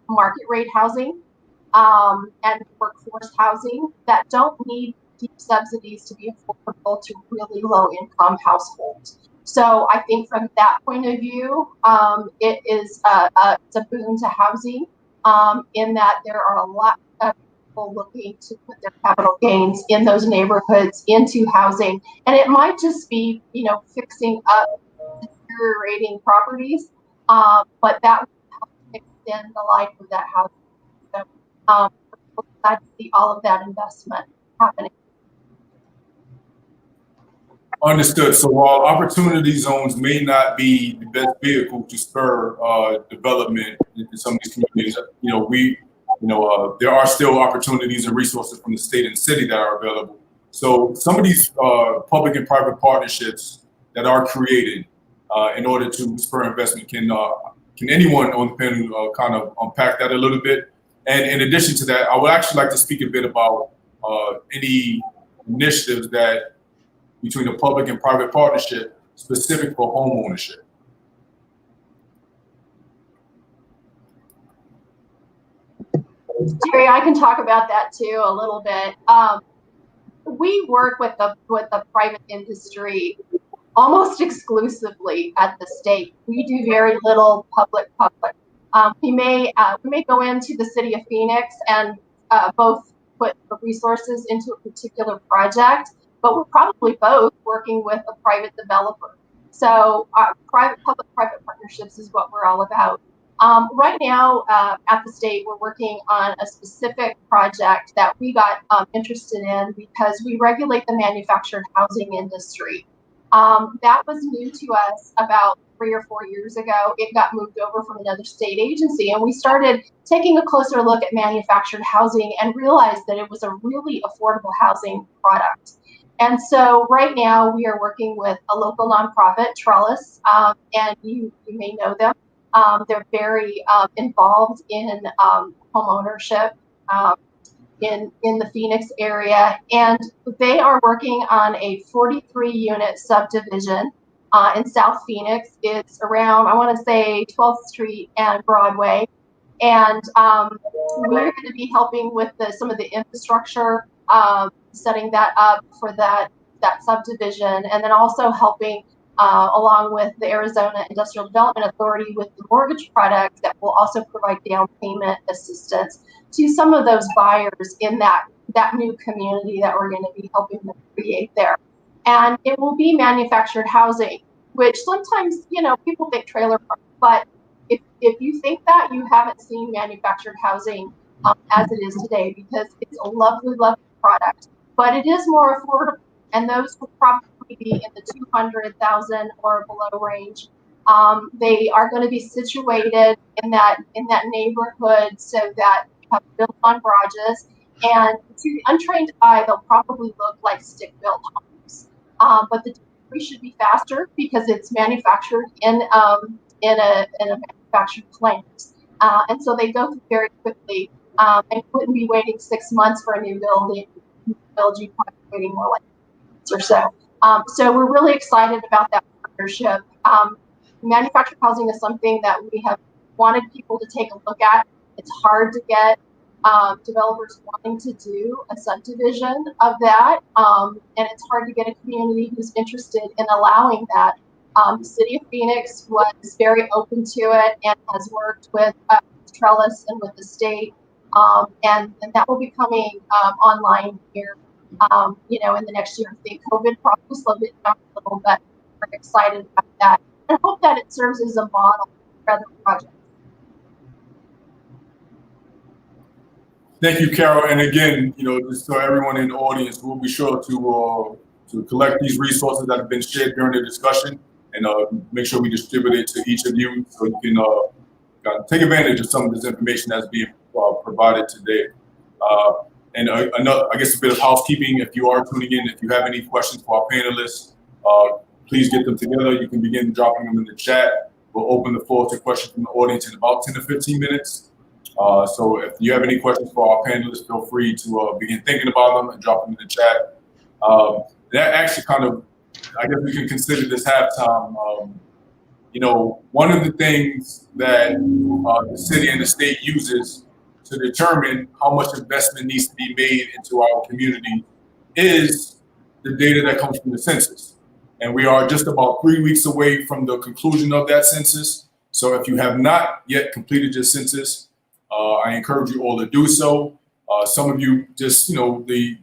market rate housing and workforce housing that don't need deep subsidies to be affordable to really low income households. So I think from that point of view, it is it's a boon to housing in that there are a lot of people looking to put their capital gains in those neighborhoods into housing. And it might just be, fixing up deteriorating properties, but that would help extend the life of that house. So we're glad to see all of that investment happening. Understood. So while opportunity zones may not be the best vehicle to spur development in some of these communities, there are still opportunities and resources from the state and city that are available. So some of these public and private partnerships that are created in order to spur investment, can anyone on the panel kind of unpack that a little bit? And in addition to that, I would actually like to speak a bit about any initiatives that between a public and private partnership specific for home ownership. Jerry, I can talk about that too a little bit. We work with the private industry almost exclusively at the state. We do very little public. We may go into the city of Phoenix and both put the resources into a particular project, but we're probably both working with a private developer. So public-private partnerships is what we're all about. Right now at the state, we're working on a specific project that we got interested in because we regulate the manufactured housing industry. That was new to us about 3 or 4 years ago. It got moved over from another state agency, and we started taking a closer look at manufactured housing and realized that it was a really affordable housing product. And so right now we are working with a local nonprofit, Trellis, and you may know them. They're very involved in home ownership in the Phoenix area, and they are working on a 43-unit subdivision in South Phoenix. It's around, I want to say, 12th Street and Broadway, and we're going to be helping with some of the infrastructure, setting that up for that subdivision, and then also helping along with the Arizona Industrial Development Authority with the mortgage product that will also provide down payment assistance to some of those buyers in that new community that we're going to be helping them create there. And it will be manufactured housing, which sometimes, people think trailer park, but if you think that, you haven't seen manufactured housing as it is today, because it's a lovely, lovely product, but it is more affordable. And those will probably be in the 200,000 or below range. They are going to be situated in that neighborhood so that you have built-on garages, and to the untrained eye, they'll probably look like stick-built homes. But the delivery should be faster because it's manufactured in a manufactured plant, and so they go through very quickly. And wouldn't be waiting 6 months for a new build. You'd probably waiting more like or so. So we're really excited about that partnership. Manufactured housing is something that we have wanted people to take a look at. It's hard to get developers wanting to do a subdivision of that, and it's hard to get a community who's interested in allowing that. The city of Phoenix was very open to it and has worked with Trellis and with the state, and that will be coming online here. In the next year. I think COVID probably slowed it down a little, but we're excited about that and hope that it serves as a model for other projects. Thank you, Carole. And again, just so everyone in the audience, we'll be sure to collect these resources that have been shared during the discussion and make sure we distribute it to each of you so you can take advantage of some of this information that's being provided today. And another, I guess, a bit of housekeeping. If you are tuning in, if you have any questions for our panelists, please get them together. You can begin dropping them in the chat. We'll open the floor to questions from the audience in about 10 to 15 minutes. So if you have any questions for our panelists, feel free to begin thinking about them and drop them in the chat. That actually kind of, I guess we can consider this halftime. One of the things that the city and the state uses to determine how much investment needs to be made into our community is the data that comes from the census. And we are just about 3 weeks away from the conclusion of that census. So if you have not yet completed your census, I encourage you all to do so. Some of you just, the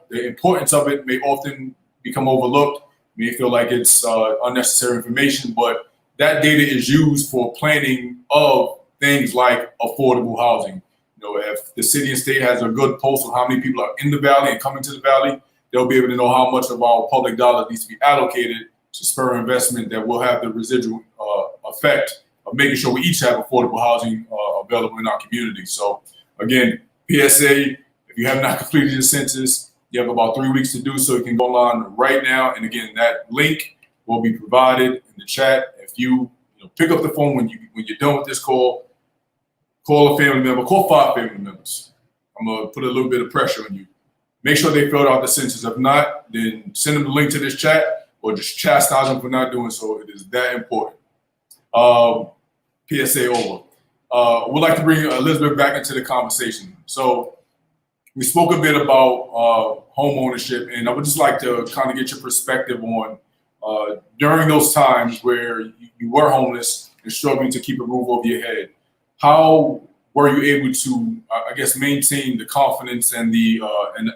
importance of it may often become overlooked. You may feel like it's unnecessary information, but that data is used for planning of things like affordable housing. If the city and state has a good pulse of how many people are in the valley and coming to the valley, they'll be able to know how much of our public dollars needs to be allocated to spur investment that will have the residual effect of making sure we each have affordable housing available in our community. So again, PSA, if you have not completed your census, you have about 3 weeks to do so. You can go online right now. And again, that link will be provided in the chat. If you, pick up the phone when you're done with this call a family member, call 5 family members. I'm gonna put a little bit of pressure on you. Make sure they filled out the census. If not, then send them the link to this chat or just chastise them for not doing so. It is that important. PSA over. We'd like to bring Elizabeth back into the conversation. So we spoke a bit about home ownership, and I would just like to kind of get your perspective on during those times where you were homeless and struggling to keep a roof over your head. How were you able to, maintain the confidence and the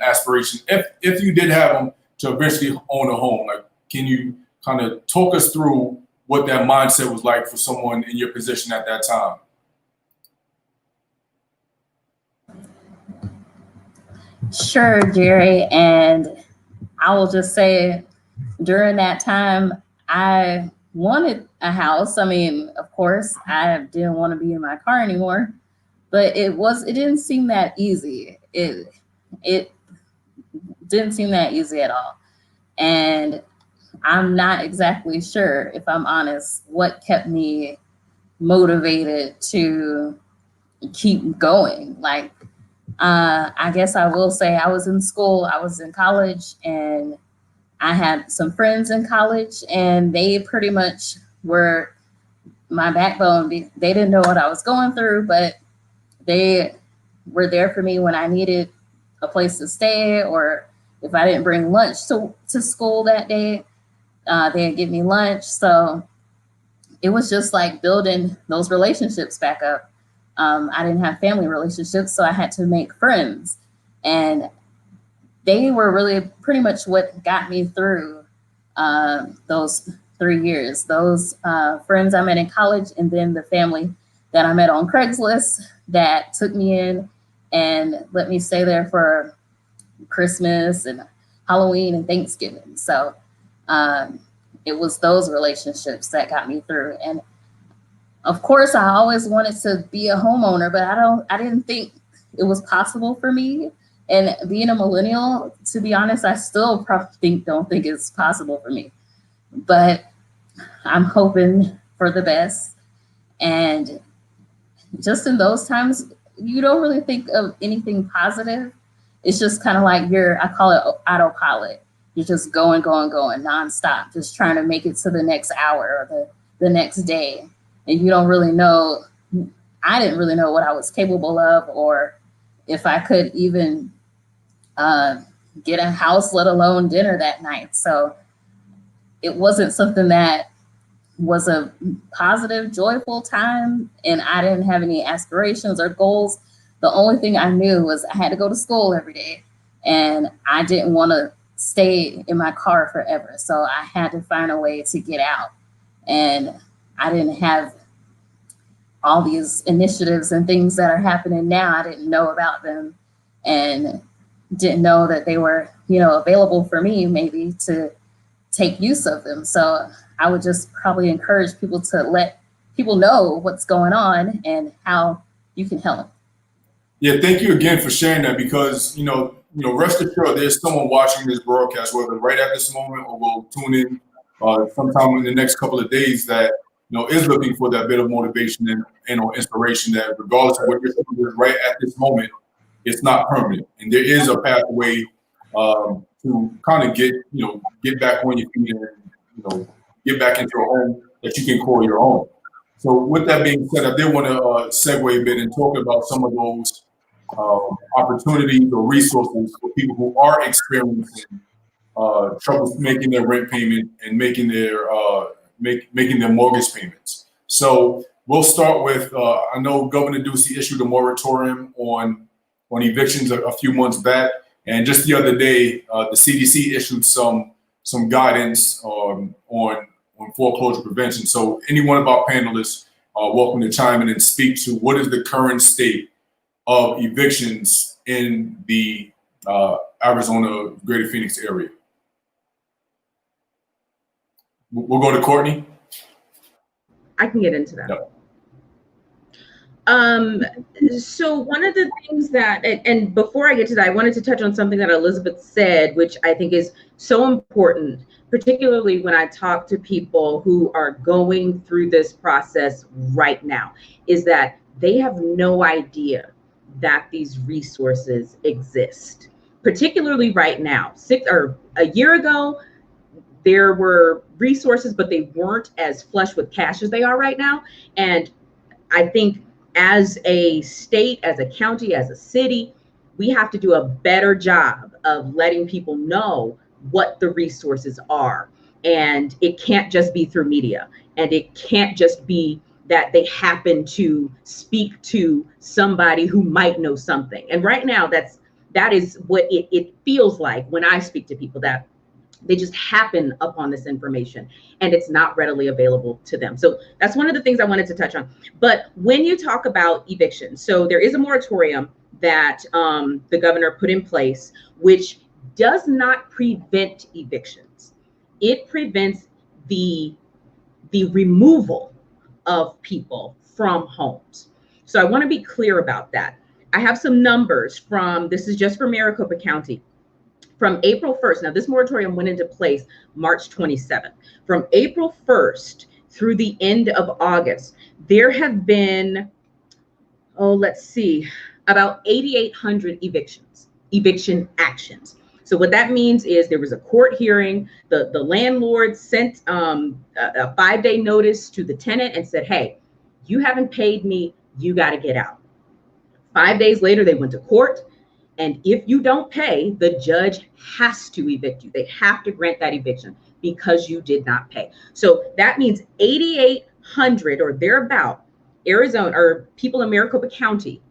aspiration, if you did have them, to eventually own a home? Like, can you kind of talk us through what that mindset was like for someone in your position at that time? Sure, Jerry. And I will just say, during that time, I wanted a house. I mean, of course, I didn't want to be in my car anymore, but it didn't seem that easy. It didn't seem that easy at all. And I'm not exactly sure, if I'm honest, what kept me motivated to keep going. Like, I guess I will say I was in school, I was in college, and I had some friends in college, and they pretty much were my backbone. They didn't know what I was going through, but they were there for me when I needed a place to stay, or if I didn't bring lunch to school that day, they'd give me lunch. So it was just like building those relationships back up. I didn't have family relationships, so I had to make friends. And they were really pretty much what got me through those 3 years. Those friends I met in college, and then the family that I met on Craigslist that took me in and let me stay there for Christmas and Halloween and Thanksgiving. So it was those relationships that got me through. And of course, I always wanted to be a homeowner, but I didn't think it was possible for me. And being a millennial, to be honest, I still don't think it's possible for me. But I'm hoping for the best. And just in those times, you don't really think of anything positive. It's just kind of like I call it autopilot. You're just going nonstop, just trying to make it to the next hour or the next day. And you don't really know, I didn't really know what I was capable of, or if I could even get a house, let alone dinner that night. So it wasn't something that was a positive, joyful time, and I didn't have any aspirations or goals. The only thing I knew was I had to go to school every day, and I didn't want to stay in my car forever. So I had to find a way to get out. And I didn't have all these initiatives and things that are happening now. I didn't know about them and didn't know that they were, available for me maybe to take use of them. So I would just probably encourage people to let people know what's going on and how you can help. Yeah, thank you again for sharing that, because, rest assured there's someone watching this broadcast, whether right at this moment or will tune in sometime in the next couple of days, that is looking for that bit of motivation and or inspiration, that regardless of what you're doing right at this moment, it's not permanent. And there is a pathway to kind of get back on your feet and, get back into a home that you can call your own. So with that being said, I did want to segue a bit and talk about some of those opportunities or resources for people who are experiencing trouble making their rent payment and making their making their mortgage payments. So we'll start with, I know Governor Ducey issued a moratorium on evictions a few months back. And just the other day, the CDC issued some guidance on foreclosure prevention. So any one of our panelists are welcome to chime in and speak to what is the current state of evictions in the Arizona Greater Phoenix area. We'll go to Courtney. I can get into that. Yep. So one of the things that, and before I get to that, I wanted to touch on something that Elizabeth said, which I think is so important, particularly when I talk to people who are going through this process right now, is that they have no idea that these resources exist, particularly right now. A year ago, there were resources, but they weren't as flush with cash as they are right now. And I think as a state, as a county, as a city, we have to do a better job of letting people know what the resources are. And it can't just be through media. And it can't just be that they happen to speak to somebody who might know something. And right now, that is what it feels like when I speak to people, that they just happen upon this information and it's not readily available to them. So that's one of the things I wanted to touch on. But when you talk about eviction, so there is a moratorium that the governor put in place, which does not prevent evictions. It prevents the removal of people from homes. So I want to be clear about that. I have some numbers from, this is just for Maricopa County. From April 1st, now this moratorium went into place March 27th. From April 1st through the end of August, there have been, about 8,800 eviction actions. So what that means is there was a court hearing, the landlord sent a 5-day notice to the tenant and said, hey, you haven't paid me, you got to get out. 5 days later, they went to court. And if you don't pay, the judge has to evict you. They have to grant that eviction because you did not pay. So that means 8,800 or thereabout Arizona or people in Maricopa County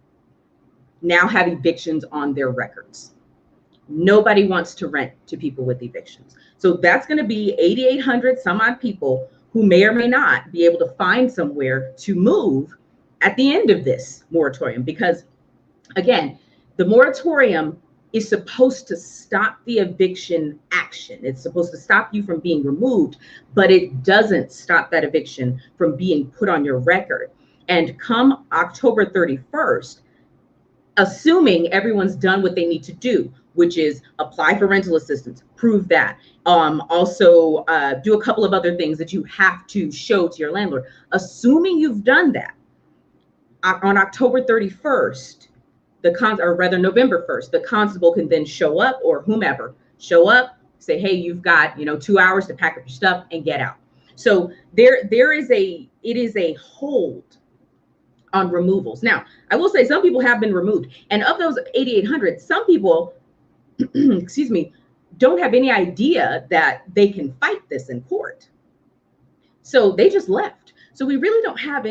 now have evictions on their records. Nobody wants to rent to people with evictions. So that's going to be 8,800 some odd people who may or may not be able to find somewhere to move at the end of this moratorium. Because again, the moratorium is supposed to stop the eviction action. It's supposed to stop you from being removed, but it doesn't stop that eviction from being put on your record. And come October 31st, assuming everyone's done what they need to do, which is apply for rental assistance, prove that. Also do a couple of other things that you have to show to your landlord. Assuming you've done that, on October 31st, November 1st, the constable can then show up, or whomever, show up, say, hey, you've got 2 hours to pack up your stuff and get out. So it is a hold on removals. Now, I will say some people have been removed, and of those 8,800, some people, excuse me, don't have any idea that they can fight this in court. So they just left. So we really don't have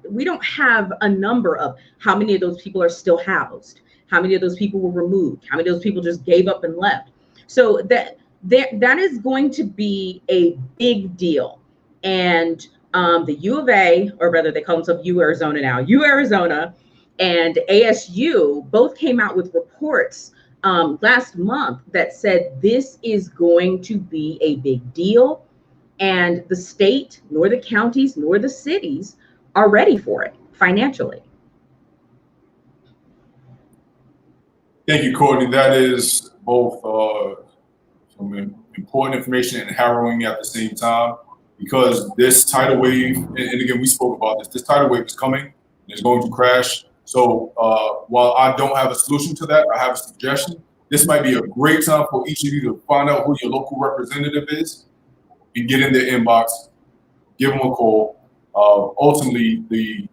we don't have a number of how many of those people are still housed, how many of those people were removed, how many of those people just gave up and left. So that is going to be a big deal. And the U of A, or rather they call themselves U Arizona now, U Arizona and ASU both came out with reports last month that said this is going to be a big deal. And the state, nor the counties, nor the cities are ready for it financially. Thank you, Courtney. That is both some important information and harrowing at the same time, because this tidal wave, and again, we spoke about this tidal wave is coming and it's going to crash. So while I don't have a solution to that, I have a suggestion. This might be a great time for each of you to find out who your local representative is and get in their inbox, give them a call. Ultimately, the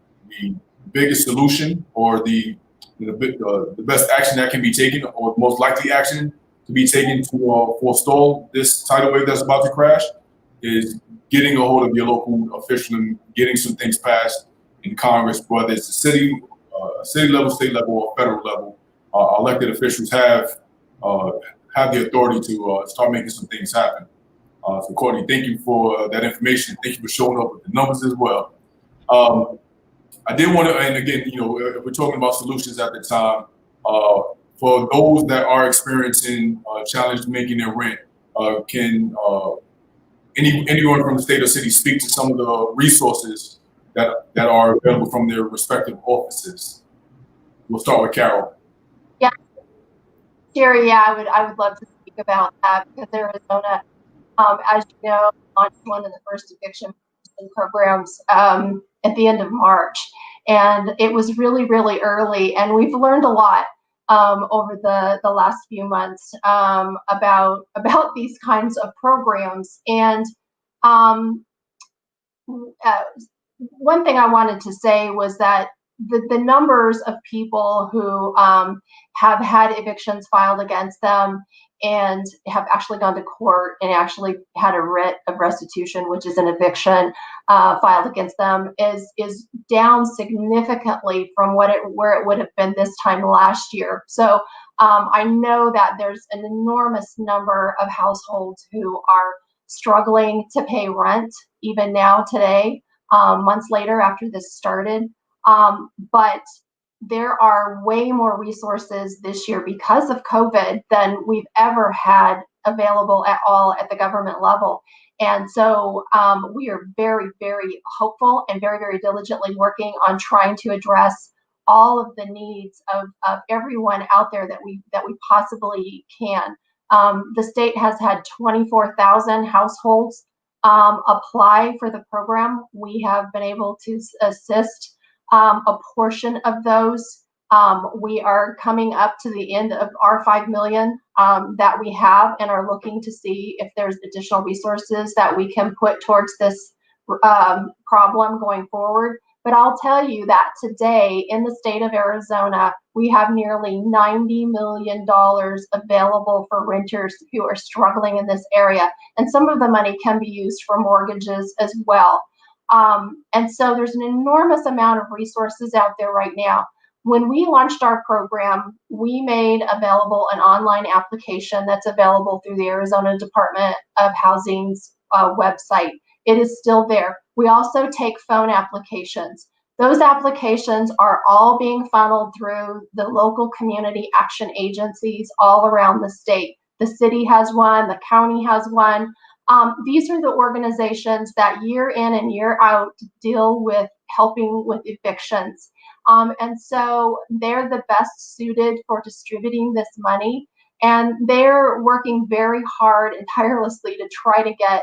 biggest solution or the the best action that can be taken, or most likely action to be taken to forestall this tidal wave that's about to crash, is getting a hold of your local official and getting some things passed in Congress, whether it's the city level, state level, or federal level. Elected officials have the authority to start making some things happen. So Courtney, thank you for that information. Thank you for showing up with the numbers as well. I did want to, and again, we're talking about solutions at the time. For those that are experiencing challenge making their rent, can anyone from the state or city speak to some of the resources that are available from their respective offices? We'll start with Carole. Yeah, Jerry. Yeah, I would love to speak about that, because Arizona, as you know, launched one of the first eviction programs at the end of March, and it was really, really early, and we've learned a lot over the last few months about these kinds of programs. And one thing I wanted to say was that the numbers of people who have had evictions filed against them and have actually gone to court and actually had a writ of restitution, which is an eviction, filed against them, is down significantly from where it would have been this time last year. So I know that there's an enormous number of households who are struggling to pay rent even now today, months later after this started. But there are way more resources this year because of COVID than we've ever had available at all at the government level. And so we are very, very hopeful and very, very diligently working on trying to address all of the needs of everyone out there that we possibly can. The state has had 24,000 households apply for the program. We have been able to assist a portion of those. We are coming up to the end of our 5 million that we have, and are looking to see if there's additional resources that we can put towards this problem going forward. But I'll tell you that today in the state of Arizona, we have nearly $90 million available for renters who are struggling in this area. And some of the money can be used for mortgages as well. And so there's an enormous amount of resources out there right now. When we launched our program, we made available an online application that's available through the Arizona Department of Housing's website. It is still there. We also take phone applications. Those applications are all being funneled through the local community action agencies all around the state. The city has one, the county has one. These are the organizations that year in and year out deal with helping with evictions. And so they're the best suited for distributing this money. And they're working very hard and tirelessly to try to get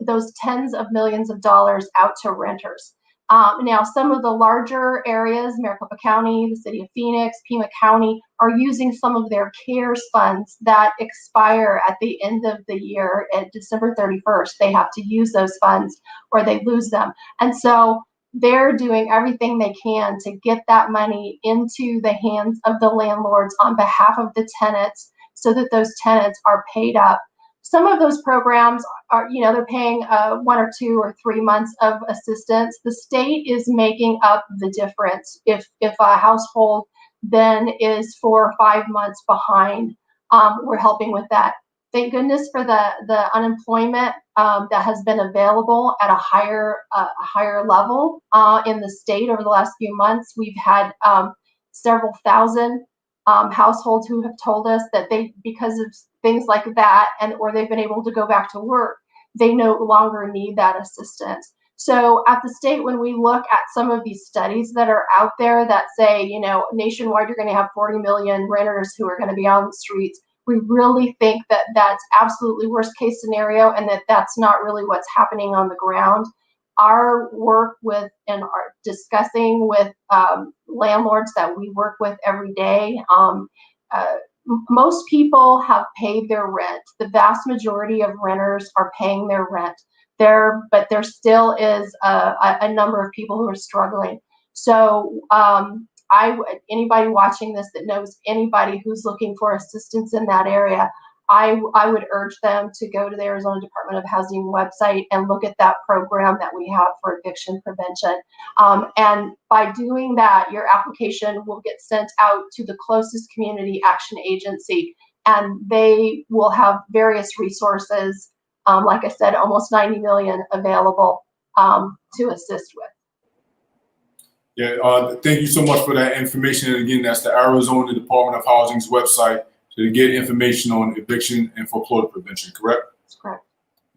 those tens of millions of dollars out to renters. Now, some of the larger areas, Maricopa County, the city of Phoenix, Pima County, are using some of their CARES funds that expire at the end of the year at December 31st. They have to use those funds or they lose them. And so they're doing everything they can to get that money into the hands of the landlords on behalf of the tenants so that those tenants are paid up. Some of those programs are, they're paying 1 or 2 or 3 months of assistance. The state is making up the difference. If a household then is 4 or 5 months behind, we're helping with that. Thank goodness for the unemployment that has been available at a higher level in the state over the last few months. We've had several thousand households who have told us that because of things like that, or they've been able to go back to work, they no longer need that assistance. So at the state, when we look at some of these studies that are out there that say, nationwide, you're going to have 40 million renters who are going to be on the streets, we really think that that's absolutely worst case scenario, and that that's not really what's happening on the ground. Our work with and our discussing with landlords that we work with every day, most people have paid their rent. The vast majority of renters are paying their rent. But there still is a number of people who are struggling. So anybody watching this that knows anybody who's looking for assistance in that area, I would urge them to go to the Arizona Department of Housing website and look at that program that we have for eviction prevention. And by doing that, your application will get sent out to the closest community action agency, and they will have various resources, like I said, almost 90 million available to assist with. Yeah, thank you so much for that information. And again, that's the Arizona Department of Housing's website to get information on eviction and foreclosure prevention, correct? That's correct.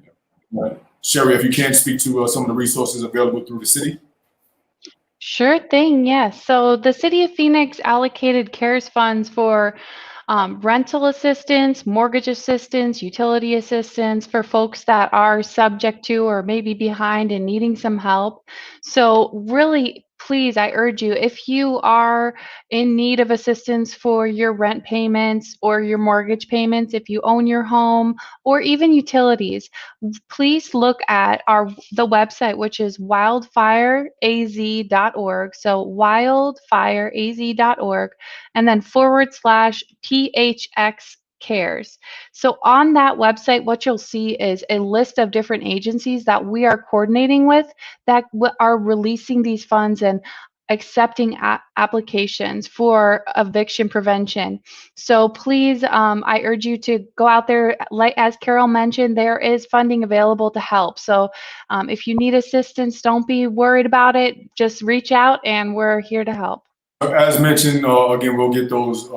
Yeah. Right. Sherry, if you can speak to some of the resources available through the city. Sure thing, yes. So the City of Phoenix allocated CARES funds for rental assistance, mortgage assistance, utility assistance for folks that are subject to or maybe behind and needing some help. So really, please, I urge you, if you are in need of assistance for your rent payments or your mortgage payments, if you own your home or even utilities, please look at the website, which is wildfireaz.org. So wildfireaz.org, and then /PHX cares. So on that website, what you'll see is a list of different agencies that we are coordinating with that are releasing these funds and accepting applications for eviction prevention. So please, I urge you to go out there. Like as Carole mentioned, there is funding available to help. So if you need assistance, don't be worried about it. Just reach out and we're here to help. As mentioned, again, we'll get those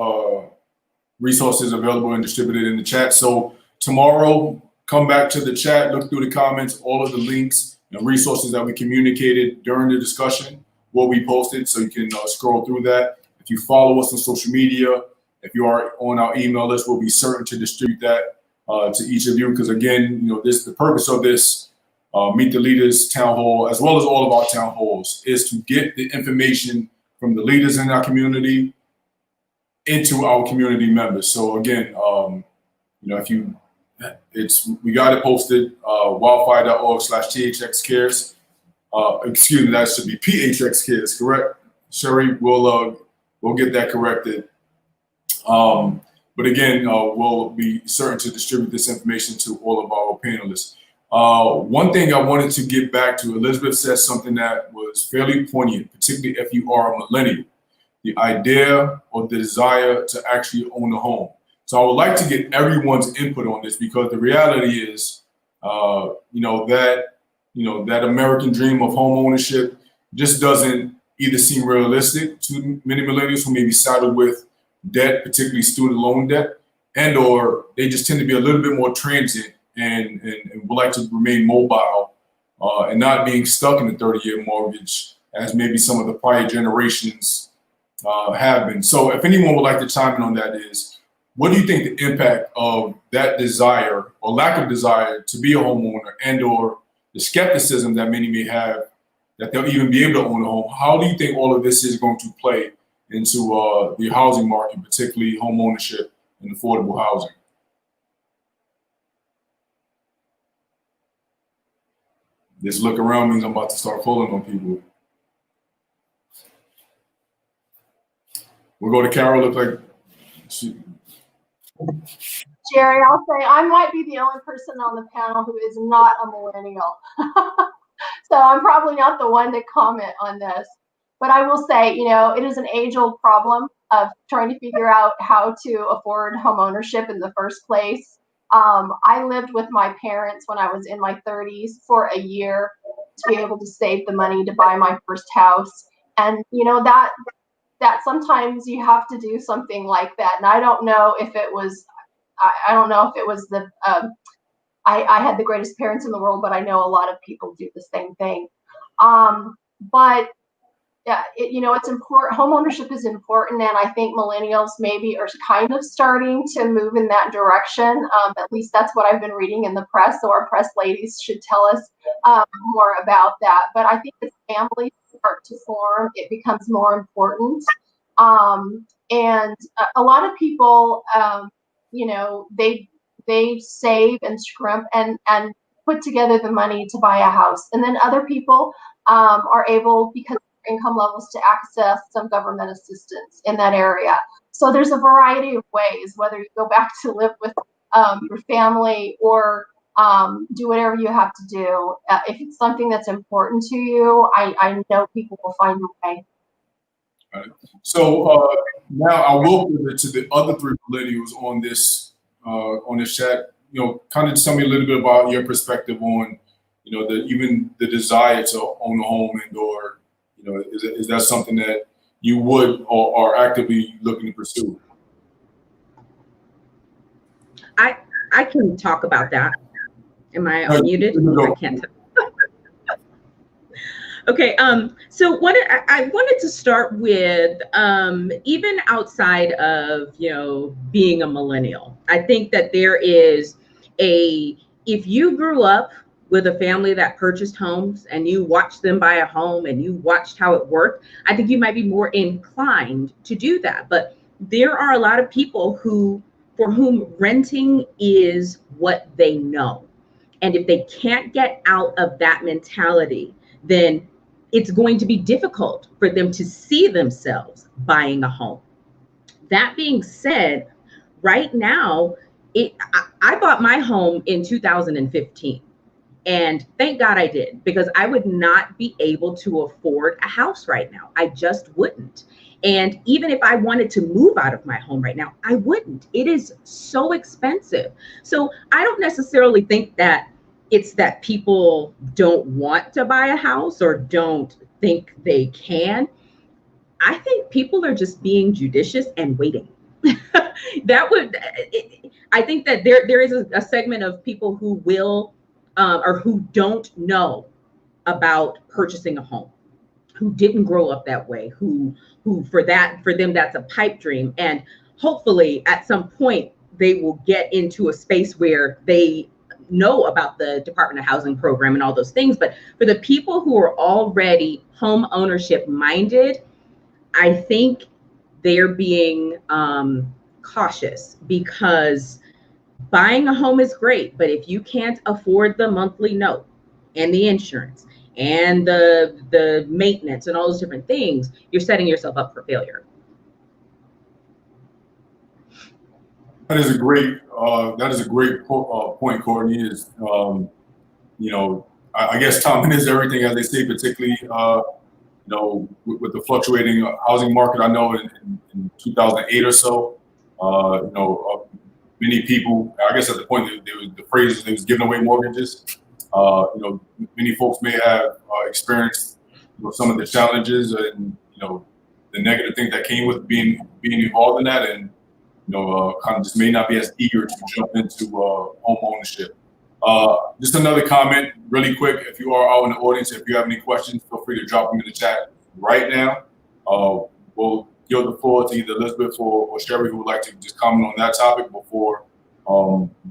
resources available and distributed in the chat. So tomorrow, come back to the chat, look through the comments, all of the links and resources that we communicated during the discussion will be posted, so you can scroll through that. If you follow us on social media, if you are on our email list, we'll be certain to distribute that to each of you, because again, the purpose of this Meet the Leaders town hall, as well as all of our town halls, is to get the information from the leaders in our community into our community members. So again, we got it posted, wildfire.org/THX cares. Excuse me, that should be PHX cares, correct? Sherry, we'll get that corrected. But again, we'll be certain to distribute this information to all of our panelists. One thing I wanted to get back to, Elizabeth said something that was fairly poignant, particularly if you are a millennial, the idea or the desire to actually own a home. So I would like to get everyone's input on this, because the reality is, that American dream of home ownership just doesn't either seem realistic to many millennials who may be saddled with debt, particularly student loan debt, and or they just tend to be a little bit more transient and would like to remain mobile and not being stuck in a 30-year mortgage as maybe some of the prior generations have been. So if anyone would like to chime in on that, is what do you think the impact of that desire or lack of desire to be a homeowner, and or the skepticism that many may have that they'll even be able to own a home? How do you think all of this is going to play into the housing market, particularly home ownership and affordable housing? This look around means I'm about to start pulling on people. We'll go to Carole. Look like Jerry, I'll say I might be the only person on the panel who is not a millennial. So I'm probably not the one to comment on this. But I will say, it is an age-old problem of trying to figure out how to afford home ownership in the first place. I lived with my parents when I was in my 30s for a year to be able to save the money to buy my first house. And, that sometimes you have to do something like that. And I don't know if it was, I had the greatest parents in the world, but I know a lot of people do the same thing. But yeah, it's important. Home ownership is important, and I think millennials maybe are kind of starting to move in that direction. At least that's what I've been reading in the press. So our press ladies should tell us more about that. But I think as families start to form, it becomes more important. And a lot of people, they save and scrimp and put together the money to buy a house, and then other people are able, because income levels to access some government assistance in that area. So there's a variety of ways, whether you go back to live with your family or do whatever you have to do. If it's something that's important to you, I know people will find a way. Right. So now I will pivot to the other three millennials on this chat. Kind of tell me a little bit about your perspective on, even the desire to own a home, and or, is that something that you would or are actively looking to pursue? I can talk about that. Am I unmuted? I can't. Okay, so what I wanted to start with, even outside of, being a millennial, I think that there is if you grew up with a family that purchased homes and you watched them buy a home and you watched how it worked, I think you might be more inclined to do that. But there are a lot of people for whom renting is what they know. And if they can't get out of that mentality, then it's going to be difficult for them to see themselves buying a home. That being said, right now, I bought my home in 2015. And thank God I did, because I would not be able to afford a house right now. I just wouldn't. And even if I wanted to move out of my home right now, I wouldn't. It is so expensive. So I don't necessarily think that it's that people don't want to buy a house or don't think they can. I think people are just being judicious and waiting. I think that there is a segment of people who will or who don't know about purchasing a home, who didn't grow up that way, who for them that's a pipe dream. And hopefully at some point they will get into a space where they know about the Department of Housing program and all those things. But for the people who are already home ownership minded, I think they're being cautious, because buying a home is great, but if you can't afford the monthly note and the insurance and the maintenance and all those different things, you're setting yourself up for failure. That is a great point, Courtney. I guess timing is everything, as they say, particularly with the fluctuating housing market. I know in 2008 or so, many people, I guess at the point the phrase is they was giving away mortgages. Many folks may have experienced some of the challenges and the negative things that came with being involved in that, and kind of just may not be as eager to jump into home ownership. Just another comment really quick. If you are out in the audience, if you have any questions, feel free to drop them in the chat right now. We'll yield the floor to either Elizabeth or Sherry, who would like to just comment on that topic before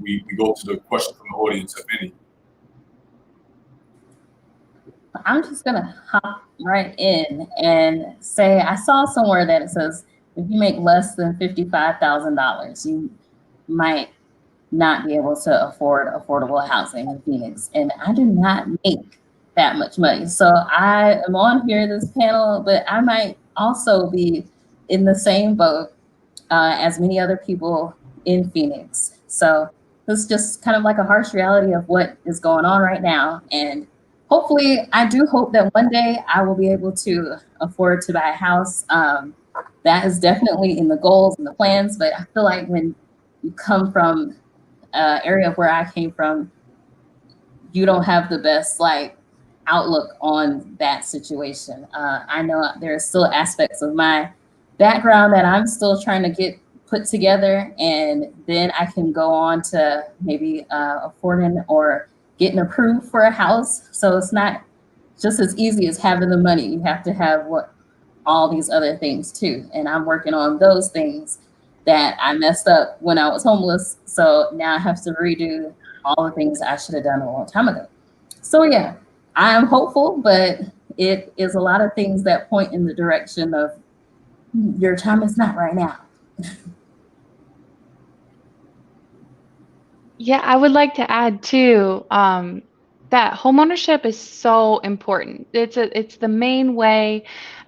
we go to the question from the audience, if any. I'm just gonna hop right in and say I saw somewhere that it says if you make less than $55,000, you might not be able to afford affordable housing in Phoenix. And I do not make that much money. So I am on here, this panel, but I might also be in the same boat as many other people in Phoenix. So it's just kind of like a harsh reality of what is going on right now. And hopefully, I do hope that one day I will be able to afford to buy a house. That is definitely in the goals and the plans, but I feel like when you come from an area where I came from, you don't have the best outlook on that situation. I know there are still aspects of my background that I'm still trying to get put together, and then I can go on to maybe affording or getting approved for a house. So it's not just as easy as having the money. You have to have all these other things too. And I'm working on those things that I messed up when I was homeless. So now I have to redo all the things I should have done a long time ago. So yeah, I'm hopeful, but it is a lot of things that point in the direction of your time is not right now. Yeah, I would like to add too, that homeownership is so important. It's the main way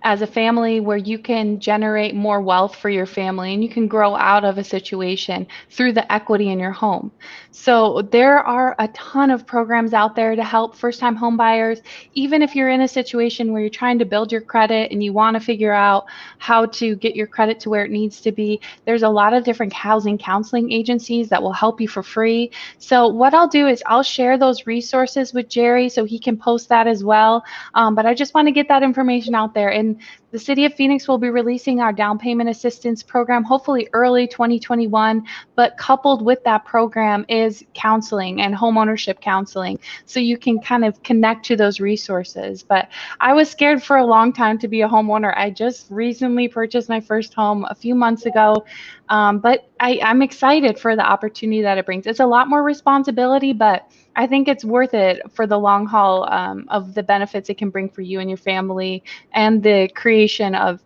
as a family where you can generate more wealth for your family and you can grow out of a situation through the equity in your home. So there are a ton of programs out there to help first-time home buyers. Even if you're in a situation where you're trying to build your credit and you want to figure out how to get your credit to where it needs to be, there's a lot of different housing counseling agencies that will help you for free. So what I'll do is I'll share those resources with Jerry so he can post that as well. But I just want to get that information out there. And the City of Phoenix will be releasing our down payment assistance program, hopefully early 2021. But coupled with that program is counseling and homeownership counseling. So you can kind of connect to those resources. But I was scared for a long time to be a homeowner. I just recently purchased my first home a few months ago. But I'm excited for the opportunity that it brings. It's a lot more responsibility, but I think it's worth it for the long haul of the benefits it can bring for you and your family and the creation of,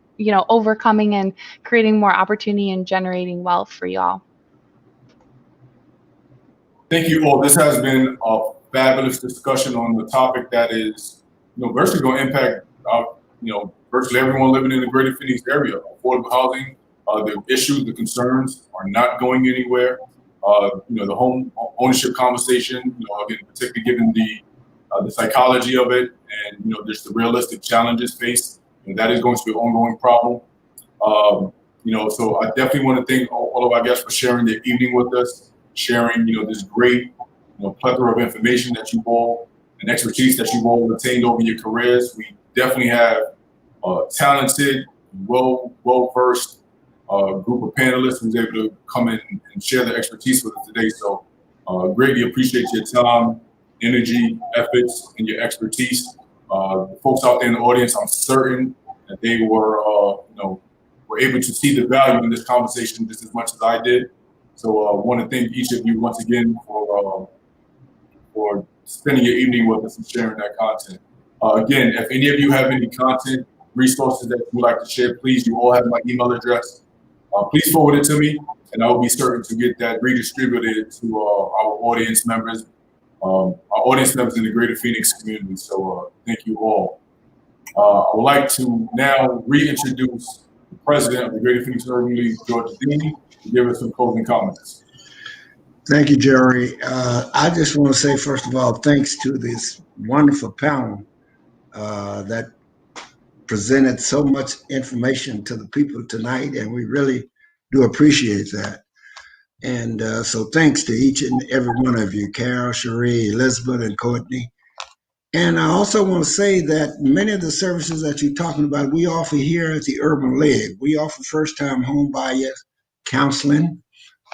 overcoming and creating more opportunity and generating wealth for y'all. Thank you all. This has been a fabulous discussion on the topic that is, virtually going to impact, virtually everyone living in the greater Phoenix area. Affordable housing, the issues, the concerns are not going anywhere. The home ownership conversation, again, particularly given the psychology of it and, just the realistic challenges faced, that is going to be an ongoing problem. So I definitely want to thank all of our guests for sharing their evening with us, sharing, this great, plethora of information that you all and expertise that you've all attained over your careers. We definitely have a talented, well-versed group of panelists who's able to come in and share their expertise with us today. So greatly appreciate your time, energy, efforts, and your expertise. The folks out there in the audience, I'm certain that they were able to see the value in this conversation just as much as I did. So I want to thank each of you once again for spending your evening with us and sharing that content. Again, if any of you have any content, resources that you would like to share, please, you all have my email address. Please forward it to me, and I will be certain to get that redistributed to our audience members in the greater Phoenix community. So thank you all. I would like to now reintroduce the president of the Greater Phoenix Urban League, George Dean, to give us some closing comments. Thank you, Jerry. I just want to say, first of all, thanks to this wonderful panel that presented so much information to the people tonight, and we really do appreciate that. And so thanks to each and every one of you, Carole, Cherie, Elizabeth, and Courtney. And I also want to say that many of the services that you're talking about, we offer here at the Urban League. We offer first-time home buyer counseling.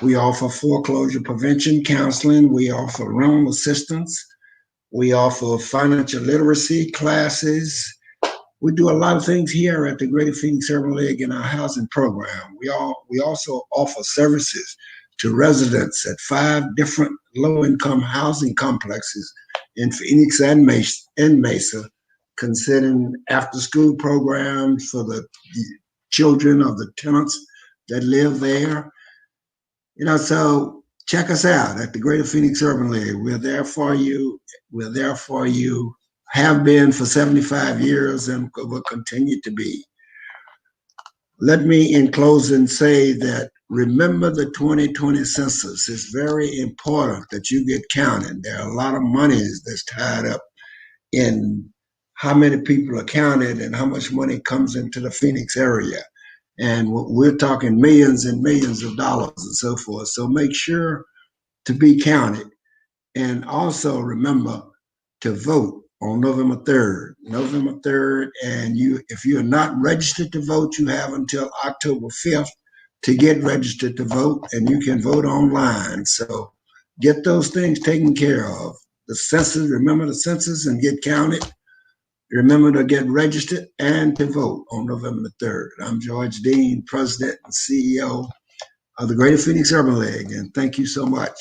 We offer foreclosure prevention counseling. We offer loan assistance. We offer financial literacy classes. We do a lot of things here at the Greater Phoenix Urban League in our housing program. We also offer services to residents at 5 different low-income housing complexes in Phoenix and Mesa, considering after-school programs for the children of the tenants that live there. So check us out at the Greater Phoenix Urban League. We're there for you. We're there for you. Have been for 75 years and will continue to be. Let me, in closing, say that remember the 2020 census. It's very important that you get counted. There are a lot of monies that's tied up in how many people are counted and how much money comes into the Phoenix area. And we're talking millions and millions of dollars and so forth. So make sure to be counted. And also remember to vote on November 3rd. November 3rd, and if you're not registered to vote, you have until October 5th to get registered to vote, and you can vote online. So get those things taken care of. The census, remember the census and get counted. Remember to get registered and to vote on November the 3rd. I'm George Dean, President and CEO of the Greater Phoenix Urban League, and thank you so much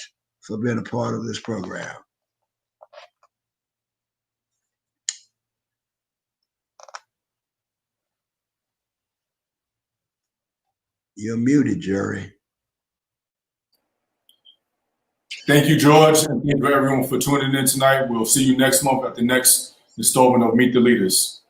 for being a part of this program. You're muted, Jerry. Thank you, George, and thank you everyone for tuning in tonight. We'll see you next month at the next installment of Meet the Leaders.